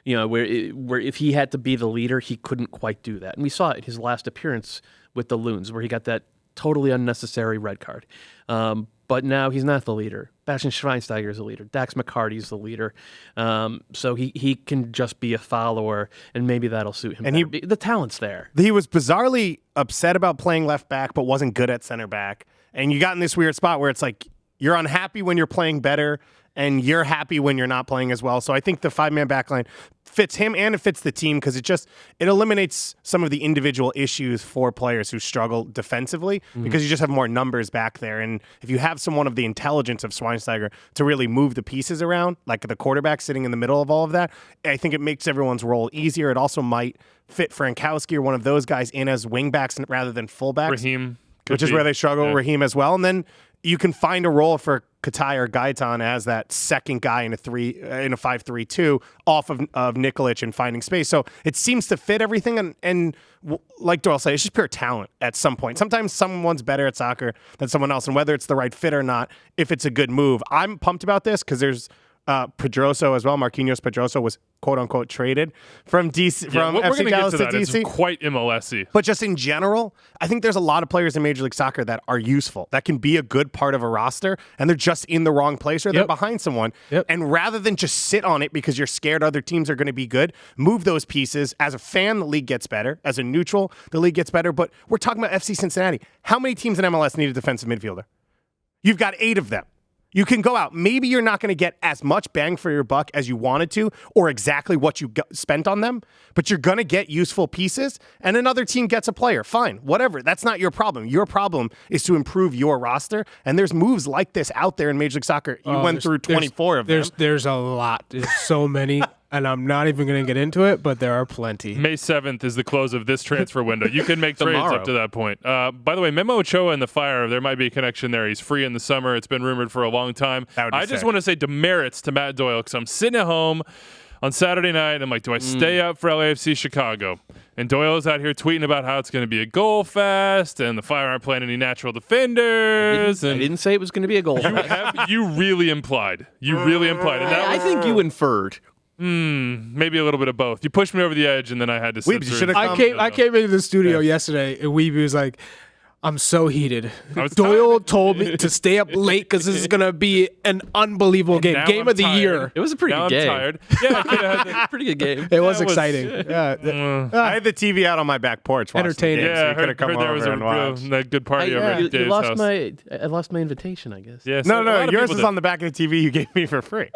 Where if he had to be the leader, he couldn't quite do that. And we saw it in his last appearance with the Loons, where he got that totally unnecessary red card. But now he's not the leader. Bastian Schweinsteiger is the leader. Dax McCarty's the leader. So he can just be a follower, and maybe that'll suit him. And the talent's there. He was bizarrely upset about playing left back, but wasn't good at center back. And you got in this weird spot where it's like you're unhappy when you're playing better, and you're happy when you're not playing as well. So I think the 5-man backline fits him and it fits the team because it eliminates some of the individual issues for players who struggle defensively because you just have more numbers back there. And if you have someone of the intelligence of Schweinsteiger to really move the pieces around, like the quarterback sitting in the middle of all of that, I think it makes everyone's role easier. It also might fit Frankowski or one of those guys in as wingbacks rather than fullbacks. Raheem. Which is where they struggle, yeah. Raheem as well. And then you can find a role for Katai or Gaetan as that second guy in a 5-3-2 off of Nikolic and finding space. So it seems to fit everything. And like Doyle said, it's just pure talent at some point. Sometimes someone's better at soccer than someone else. And whether it's the right fit or not, if it's a good move, I'm pumped about this because there's Pedroso as well. Marquinhos Pedroso was quote unquote traded from DC We're FC gonna Dallas get to to that. DC. It's quite MLS-y. But just in general, I think there's a lot of players in Major League Soccer that are useful, that can be a good part of a roster, and they're just in the wrong place or they're behind someone. And rather than just sit on it because you're scared other teams are going to be good, move those pieces. As a fan, the league gets better. As a neutral, the league gets better. But we're talking about FC Cincinnati. How many teams in MLS need a defensive midfielder? You've got 8 of them. You can go out. Maybe you're not going to get as much bang for your buck as you wanted to or exactly what you spent on them, but you're going to get useful pieces, and another team gets a player. Fine, whatever. That's not your problem. Your problem is to improve your roster, and there's moves like this out there in Major League Soccer. You went through 24 of them. There's a lot. There's so many, and I'm not even going to get into it, but there are plenty. May 7th is the close of this transfer window. You can make trades up to that point. By the way, Memo Ochoa and the Fire, there might be a connection there. He's free in the summer. It's been rumored for a long time. I just want to say demerits to Matt Doyle because I'm sitting at home on Saturday night. And I'm like, do I stay up for LAFC Chicago? And Doyle is out here tweeting about how it's going to be a goal fest and the Fire aren't playing any natural defenders. I didn't say it was going to be a goal fest. You really implied. And I think you inferred. Maybe a little bit of both. You pushed me over the edge, and then I had to sit through. I came into the studio yesterday, and Wiebe was like, I'm so heated. Doyle told me to stay up late because this is going to be an unbelievable game. Game of the year. It was a pretty good game. I'm tired. Yeah, I could have had pretty good game. It was exciting. I had the TV out on my back porch. Entertaining. The game, so you could have come over and watched. a good party over at Dave's house. I lost my invitation, I guess. Yes, No, yours is on the back of the TV you gave me for free.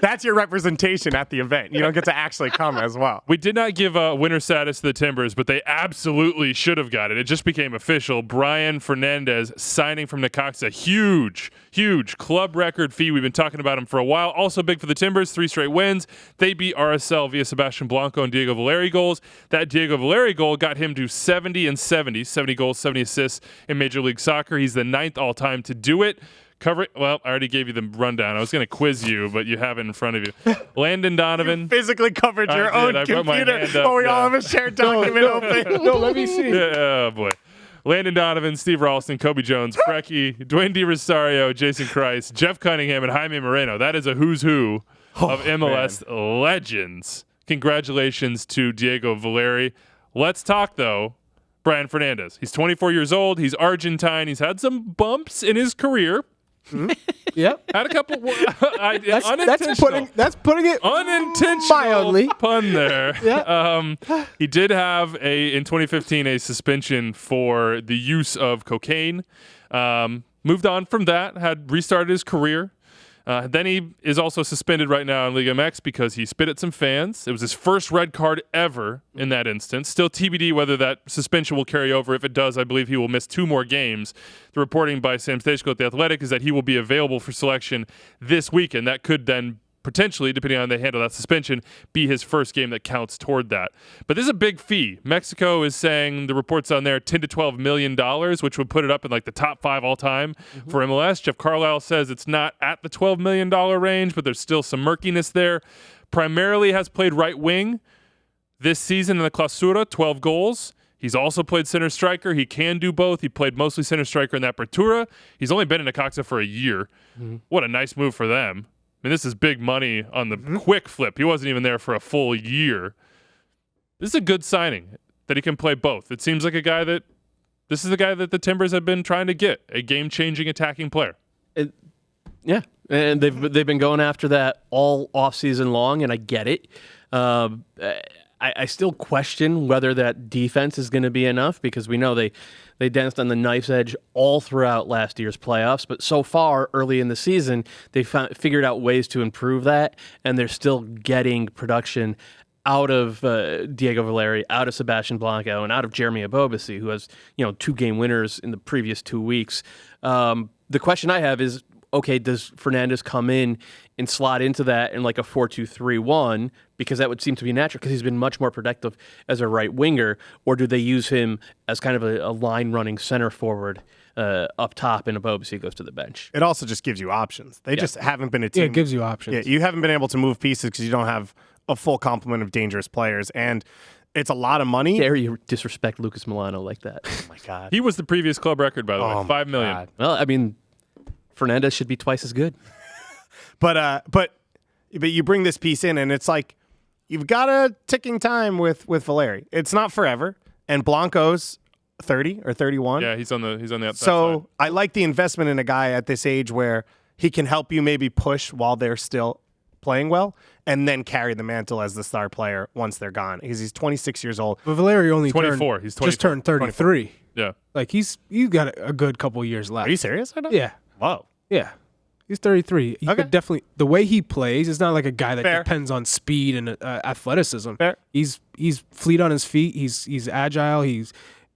That's your representation at the event. You don't get to actually come as well. We did not give winner status to the Timbers, but they absolutely should have got it. It just became official. Brian Fernandez signing from Necaxa. Huge club record fee. We've been talking about him for a while. Also big for the Timbers. 3 straight wins. They beat RSL via Sebastian Blanco and Diego Valeri goals. That Diego Valeri goal got him to 70 goals, 70 assists in Major League Soccer. He's the 9th all-time to do it. Well, I already gave you the rundown. I was going to quiz you, but you have it in front of you. Landon Donovan. You physically covered your own computer while we all have a shared document open. No, let me see. Oh, boy. Landon Donovan, Steve Ralston, Kobe Jones, Preki, Dwayne DiRosario, Jason Christ, Jeff Cunningham, and Jaime Moreno. That is a who's who of MLS legends. Congratulations to Diego Valeri. Let's talk, though, Brian Fernandez. He's 24 years old. He's Argentine. He's had some bumps in his career. Yep. Had a couple unintentional. That's putting it unintentional mildly. Pun there. Yeah. He did have in 2015 a suspension for the use of cocaine. Moved on from that. Had restarted his career. Then he is also suspended right now in Liga MX because he spit at some fans. It was his first red card ever in that instance. Still TBD whether that suspension will carry over. If it does, I believe he will miss 2 more games. The reporting by Sam Stejko at The Athletic is that he will be available for selection this weekend. That could then potentially, depending on how they handle that suspension, be his first game that counts toward that. But this is a big fee. Mexico is saying, the reports on there, $10 to $12 million, which would put it up in like the top 5 all time for MLS. Jeff Carlisle says it's not at the $12 million range, but there's still some murkiness there. Primarily has played right wing this season in the Clausura, 12 goals. He's also played center striker. He can do both. He played mostly center striker in that Apertura. He's only been in Necaxa for a year. What a nice move for them. I mean, this is big money on the quick flip. He wasn't even there for a full year. This is a good signing that he can play both. It seems like this is the guy that the Timbers have been trying to get, a game-changing attacking player. Yeah, and they've been going after that all offseason long, and I get it. I still question whether that defense is going to be enough because we know they danced on the knife's edge all throughout last year's playoffs, but so far early in the season, they figured out ways to improve that, and they're still getting production out of Diego Valeri, out of Sebastian Blanco, and out of Jeremy Ebobisse, who has 2 game winners in the previous 2 weeks. The question I have is, okay, does Fernandez come in and slot into that in like a 4-2-3-1 because that would seem to be natural because he's been much more productive as a right winger, or do they use him as kind of a line running center forward up top and Ebobisse goes to the bench? It also just gives you options. They just haven't been a team. Yeah, it gives you options. Yeah, you haven't been able to move pieces because you don't have a full complement of dangerous players, and it's a lot of money. Dare you disrespect Lucas Milano like that? Oh my God. He was the previous club record, by the way, $5 million. God. Well, I mean, Fernandez should be twice as good. But you bring this piece in, and it's like you've got a ticking time with Valeri. It's not forever, and Blanco's 30 or 31. Yeah, he's on the outside. So I like the investment in a guy at this age where he can help you maybe push while they're still playing well, and then carry the mantle as the star player once they're gone. Because he's 26 years old. But Valeri only 24. He's 24. just turned 33. 24. Yeah, like you got a good couple years left. Are you serious? Yeah. Whoa. Yeah. He's 33. He could definitely, the way he plays, is not like a guy that depends on speed and athleticism. Fair. He's fleet on his feet. He's agile.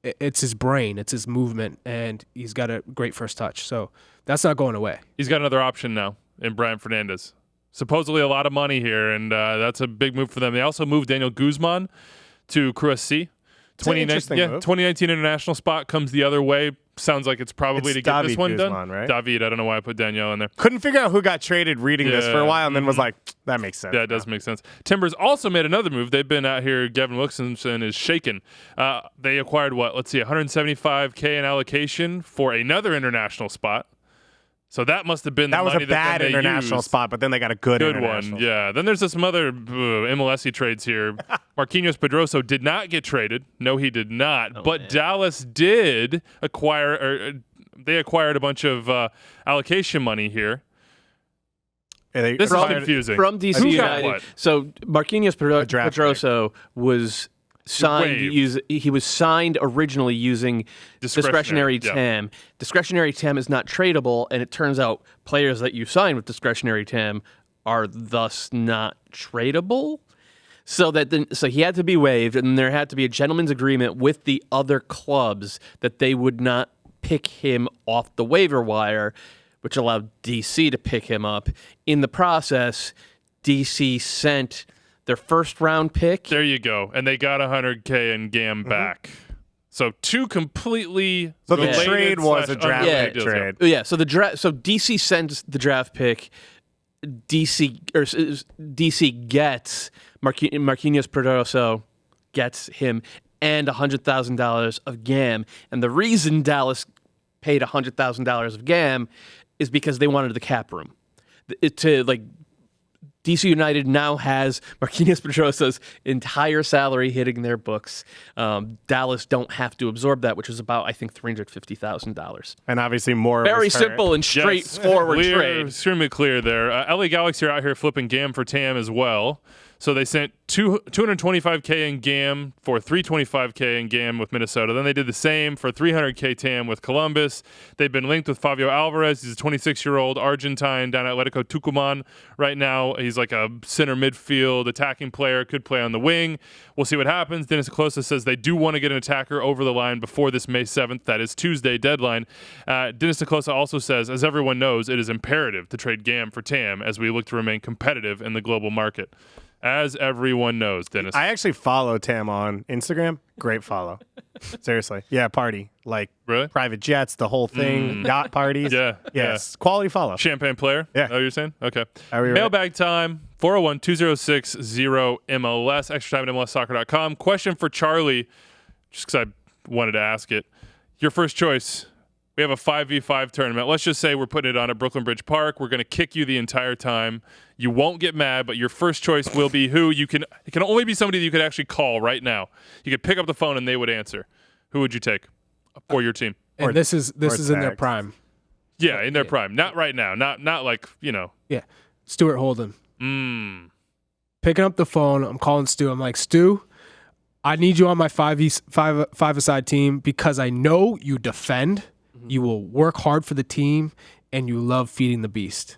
It's his brain. It's his movement, and he's got a great first touch. So that's not going away. he's got another option now in Brian Fernandez. Supposedly a lot of money here, and that's a big move for them. They also moved Daniel Guzman to Cruz C. 2019 international spot comes the other way. Sounds like it's probably to get David this one Guzman, done. right? David, I don't know why I put Danielle in there. Couldn't figure out who got traded reading this for a while, and then was like, that makes sense. Yeah, it does make sense. Timbers also made another move. They've been out here. Gavin Wilkinson is shaken. They acquired what? Let's see, $175K in allocation for another international spot. So that must have been the that was money a bad that they international used. spot, but then they got a good One. international. Yeah. Then there's some other MLS-y trades here. Marquinhos Pedroso did not get traded. No, he did not. But Dallas did acquire. They acquired a bunch of allocation money here. Yeah, This is confusing. From DC Who got United. what? So Marquinhos draft Pedroso was signed. He was signed originally using discretionary TAM. Discretionary TAM is not tradable, and it turns out players that you sign with discretionary TAM are thus not tradable. So he had to be waived, and there had to be a gentleman's agreement with the other clubs that they would not pick him off the waiver wire, which allowed DC to pick him up. In the process, DC sent their first round pick. There you go. And they got $100K in GAM back. So two completely So the related trade was slash a draft unrelated pick deals, trade. Yeah, so DC sends the draft pick. DC gets Marquinhos Pedroso, gets him, and $100,000 of GAM. And the reason Dallas paid $100,000 of GAM is because they wanted the cap room. DC United now has Marquinhos Pedroso's entire salary hitting their books. Dallas don't have to absorb that, which is about, I think, $350,000. And obviously more. Very simple and straightforward trade. Extremely clear there. LA Galaxy are out here flipping GAM for TAM as well. So they sent $225K in GAM for $325K in GAM with Minnesota. Then they did the same for $300K TAM with Columbus. They've been linked with Fabio Alvarez. He's a 26-year-old Argentine down at Atletico Tucumán right now. He's like a center midfield attacking player, could play on the wing. We'll see what happens. Dennis Closa says they do want to get an attacker over the line before this May 7th, that is Tuesday, deadline. Dennis Closa also says, as everyone knows, it is imperative to trade GAM for TAM as we look to remain competitive in the global market. As everyone knows, Dennis. I actually follow Tam on Instagram. Great follow. Seriously. Yeah, party. Like Really? private jets, the whole thing, yacht parties. Yeah. Yes. Quality follow. Champagne player? Yeah. Is that what you're saying? Okay. Are we Mailbag time, 401-206-0MLS, extra time at MLSsoccer.com. Question for Charlie, just because I wanted to ask it. Your first choice. We have a 5v5 tournament. Let's just say we're putting it on at Brooklyn Bridge Park. We're going to kick you the entire time. You won't get mad, but your first choice will be who you can. It can only be somebody that you could actually call right now. You could pick up the phone and they would answer. Who would you take for your team? And this is in their prime. Yeah, in their prime. Not right now. Not like, Yeah. Stuart Holden. Picking up the phone, I'm calling Stu. I'm like, Stu, I need you on my 5-a-side team because I know you defend. You will work hard for the team, and you love feeding the beast.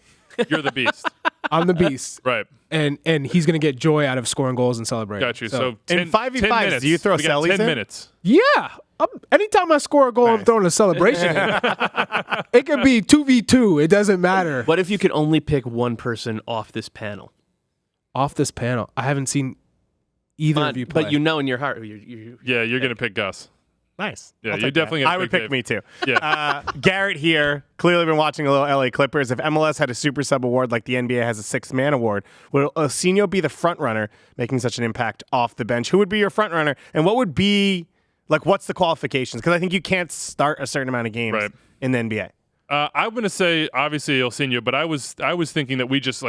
You're the beast. I'm the beast. Right. And he's going to get joy out of scoring goals and celebrating. Got you. So in 5v5s, 10 minutes. do you throw We got Sellies 10 in? minutes. Yeah. Anytime I score a goal, I'm throwing a celebration in. It could be 2v2. It doesn't matter. What if you could only pick one person off this panel? Off this panel, I haven't seen either of you play. But you know in your heart, Yeah, you're going to pick Gus. Nice. Yeah, I'll you're take definitely that. gonna I would pick pick Dave. me too. Yeah. Garrett here, clearly been watching a little LA Clippers. If MLS had a super sub award like the NBA has a sixth man award, will Ilsinho be the front runner making such an impact off the bench? Who would be your front runner? And what would be, what's the qualifications? Because I think you can't start a certain amount of games in the NBA. I'm going to say, obviously, Ilsinho, but I was thinking that we just,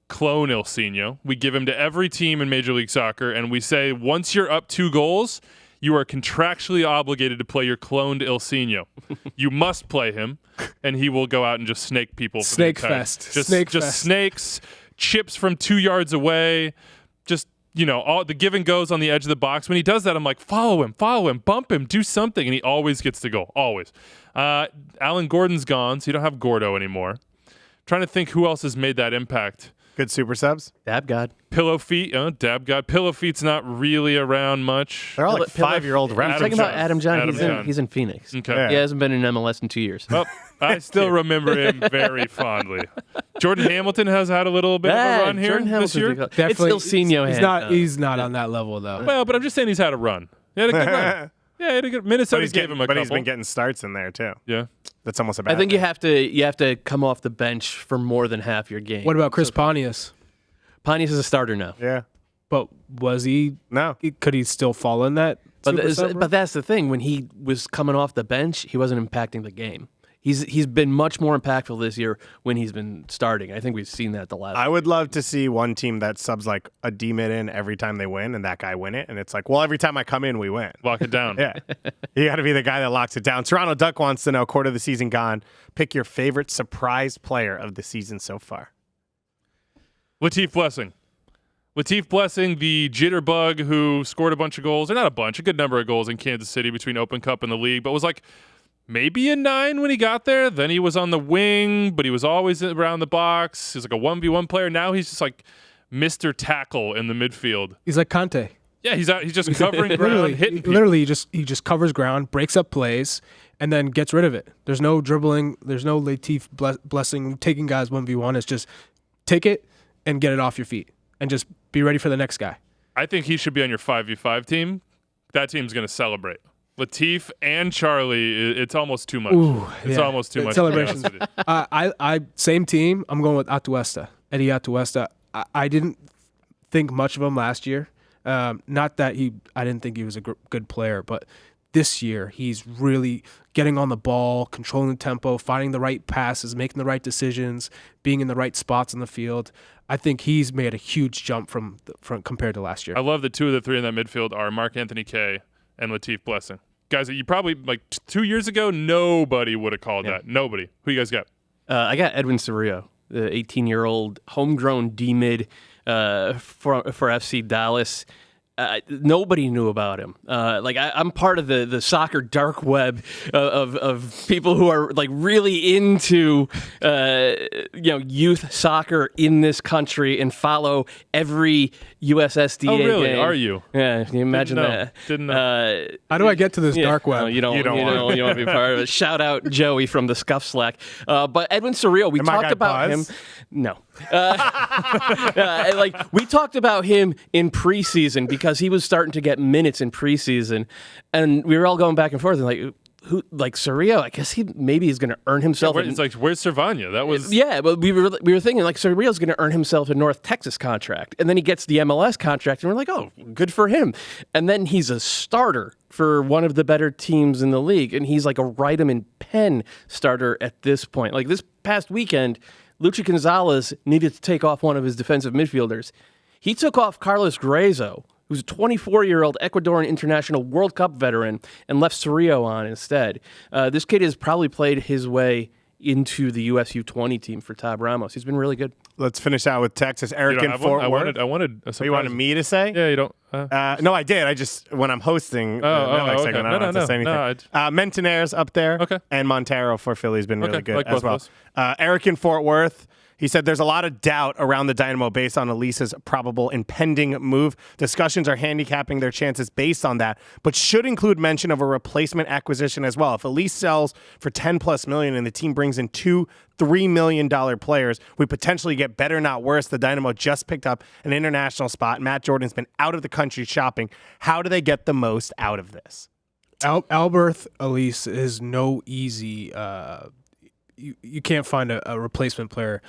clone Ilsinho. We give him to every team in Major League Soccer, and we say, once you're up 2 goals, you are contractually obligated to play your cloned Ilsinho. You must play him, and he will go out and just snake people. Snake fest. Just snakes, chips from 2 yards away, just, all the give and goes on the edge of the box. When he does that, I'm like, follow him, bump him, do something, and he always gets the goal, always. Alan Gordon's gone, so you don't have Gordo anymore. Trying to think who else has made that impact. Good super subs. Dab God. Pillow Feet, Dab God. Pillow Feet's not really around much. They're all 5-year-old I'm reps. talking about Adam John. Adam He's in Phoenix. Okay. Yeah. He hasn't been in MLS in 2 years. Well, I still remember him very fondly. Jordan Hamilton has had a little bit of a run here Jordan this year. Hamilton's Definitely, It's Ilsinho. he's not on that level, though. Well, but I'm just saying he's had a run. He had a good run. Yeah, he had a good. Minnesota gave him a couple. But he's been getting starts in there too. Yeah. That's almost a bad I think thing. you have to come off the bench for more than half your game. What about Chris Pontius? Pontius is a starter now. Yeah. But was he? No. Could he still fall in that? But that's the thing. When he was coming off the bench, he wasn't impacting the game. He's been much more impactful this year when he's been starting. I think we've seen that the last. I would love to see one team that subs like a D-mid in every time they win, and that guy win it. And it's like, well, every time I come in, we win. Lock it down. Yeah. You got to be the guy that locks it down. Toronto Duck wants to know, quarter of the season gone, pick your favorite surprise player of the season so far. Latif Blessing. Latif Blessing, the jitterbug who scored a bunch of goals, or not a bunch, a good number of goals in Kansas City between Open Cup and the league, but was maybe a 9 when he got there. Then he was on the wing, but he was always around the box. He was like a 1v1 player. Now he's just like Mr. Tackle in the midfield. He's like Conte. Yeah, he's just covering ground, hitting people. Literally, he just covers ground, breaks up plays, and then gets rid of it. There's no dribbling. There's no Latif blessing, taking guys 1v1. It's just take it and get it off your feet and just be ready for the next guy. I think he should be on your 5v5 team. That team's going to celebrate. Latif and Charlie, it's almost too much. It's almost too much. Celebrations. I same team. I'm going with Atuesta, Eddie Atuesta. I didn't think much of him last year. Not that I didn't think he was a good player, but this year he's really getting on the ball, controlling the tempo, finding the right passes, making the right decisions, being in the right spots on the field. I think he's made a huge jump from compared to last year. I love that 2 of the 3 in that midfield are Mark Anthony Kaye and Latif Blessing. Guys that you probably, 2 years ago, nobody would have called that. Nobody. Who you guys got? I got Edwin Cerrillo, the 18-year-old homegrown D-mid for FC Dallas. Nobody knew about him. I'm part of the soccer dark web of people who are really into youth soccer in this country and follow every USSDA. Oh, really? game. Are you? Yeah, can you imagine that? Didn't know. How do I get to this dark web? You don't want to be part of it. Shout out Joey from the Scuff Slack. But Edwin Cerrillo, we talked about him. No. We talked about him in preseason because he was starting to get minutes in preseason, and we were all going back and forth and Cerrillo, I guess maybe he's going to earn himself. It's where's Cervania? That was but we were thinking Cerrillo's going to earn himself a North Texas contract, and then he gets the MLS contract, and we're like, oh, good for him. And then he's a starter for one of the better teams in the league, and he's like a Rydam Penn starter at this point. This past weekend, Luchi Gonzalez needed to take off one of his defensive midfielders. He took off Carlos Gruezo, who's a 24-year-old Ecuadorian international World Cup veteran, and left Cerrillo on instead. This kid has probably played his way into the US U20 team for Tab Ramos. He's been really good. Let's finish out with Texas. Eric in Fort Worth. I wanted a surprise. You wanted me to say? Yeah, you don't. No, I did. I just, when I'm hosting segment, I don't have to say anything. Mentonaires up there. Okay. And Montero for Philly has been really good like as well. Eric in Fort Worth. He said there's a lot of doubt around the Dynamo based on Elise's probable impending move. Discussions are handicapping their chances based on that, but should include mention of a replacement acquisition as well. If Elise sells for $10+ million and the team brings in $2-3 million players, we potentially get better, not worse. The Dynamo just picked up an international spot. Matt Jordan's been out of the country shopping. How do they get the most out of this? Alberth Elise is no easy. You can't find a replacement player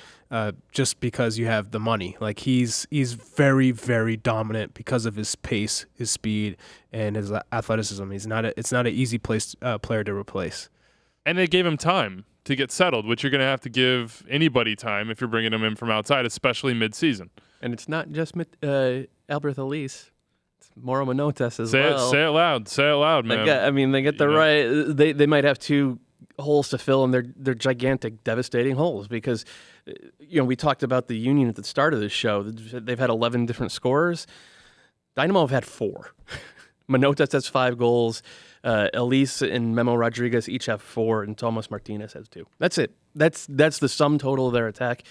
just because you have the money. He's very, very dominant because of his pace, his speed, and his athleticism. It's not an easy player to replace. And they gave him time to get settled, which you're going to have to give anybody time if you're bringing them in from outside, especially mid-season. And it's not just Alberth Elise. It's Mauro Manotas as well. Say it loud. Say it loud, man. They get the right. They might have 2 holes to fill, and they're gigantic, devastating holes because we talked about the Union at the start of this show. They've had 11 different scorers. Dynamo have had 4. Manotas has 5 goals. Elise and Memo Rodriguez each have 4, and Tomas Martinez has 2. That's it. That's the sum total of their attack.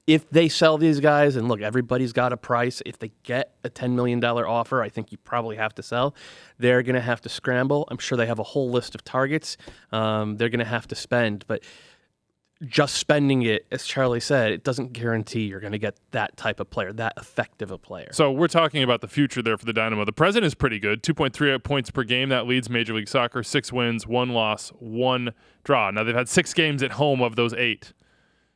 If they sell these guys, and look, everybody's got a price. If they get a $10 million offer, I think you probably have to sell. They're going to have to scramble. I'm sure they have a whole list of targets they're going to have to spend. But just spending it, as Charlie said, it doesn't guarantee you're going to get that type of player, that effective a player. So we're talking about the future there for the Dynamo. The present is pretty good, 2.38 points per game. That leads Major League Soccer, 6 wins, 1 loss, 1 draw. Now, they've had 6 games at home of those 8.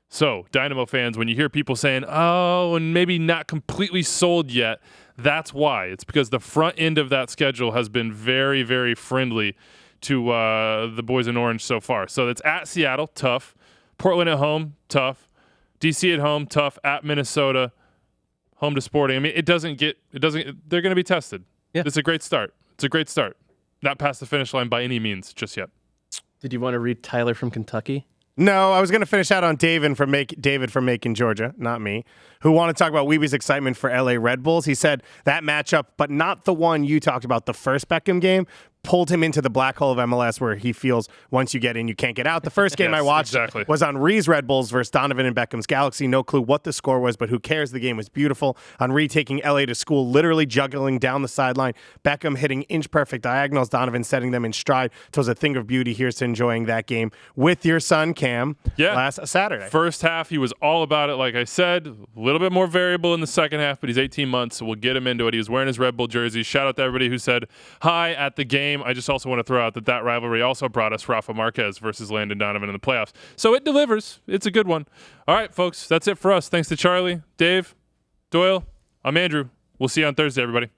So, Dynamo fans, when you hear people saying, oh, and maybe not completely sold yet, that's why. It's because the front end of that schedule has been very, very friendly to the boys in orange so far. So, it's at Seattle, tough. Portland at home, tough. DC at home, tough. At Minnesota, home to Sporting. I mean, they're going to be tested. Yeah. It's a great start. Not past the finish line by any means just yet. Did you want to read Tyler from Kentucky? No, I was going to finish out on David from Macon, Georgia, not me, who wanted to talk about Wiebe's excitement for LA Red Bulls. He said that matchup, but not the one you talked about, the first Beckham game, pulled him into the black hole of MLS where he feels once you get in, you can't get out. The first game Yes, I watched exactly. was Henri's Red Bulls versus Donovan and Beckham's Galaxy. No clue what the score was, but who cares? The game was beautiful. Henri taking LA to school, literally juggling down the sideline. Beckham hitting inch-perfect diagonals. Donovan setting them in stride. It was a thing of beauty. Here's to enjoying that game with your son, Cam, last Saturday. First half, he was all about it, like I said. A little bit more variable in the second half, but he's 18 months, so we'll get him into it. He was wearing his Red Bull jersey. Shout out to everybody who said hi at the game. I just also want to throw out that rivalry also brought us Rafa Marquez versus Landon Donovan in the playoffs. So it delivers. It's a good one. All right, folks, that's it for us. Thanks to Charlie, Dave, Doyle. I'm Andrew. We'll see you on Thursday, everybody.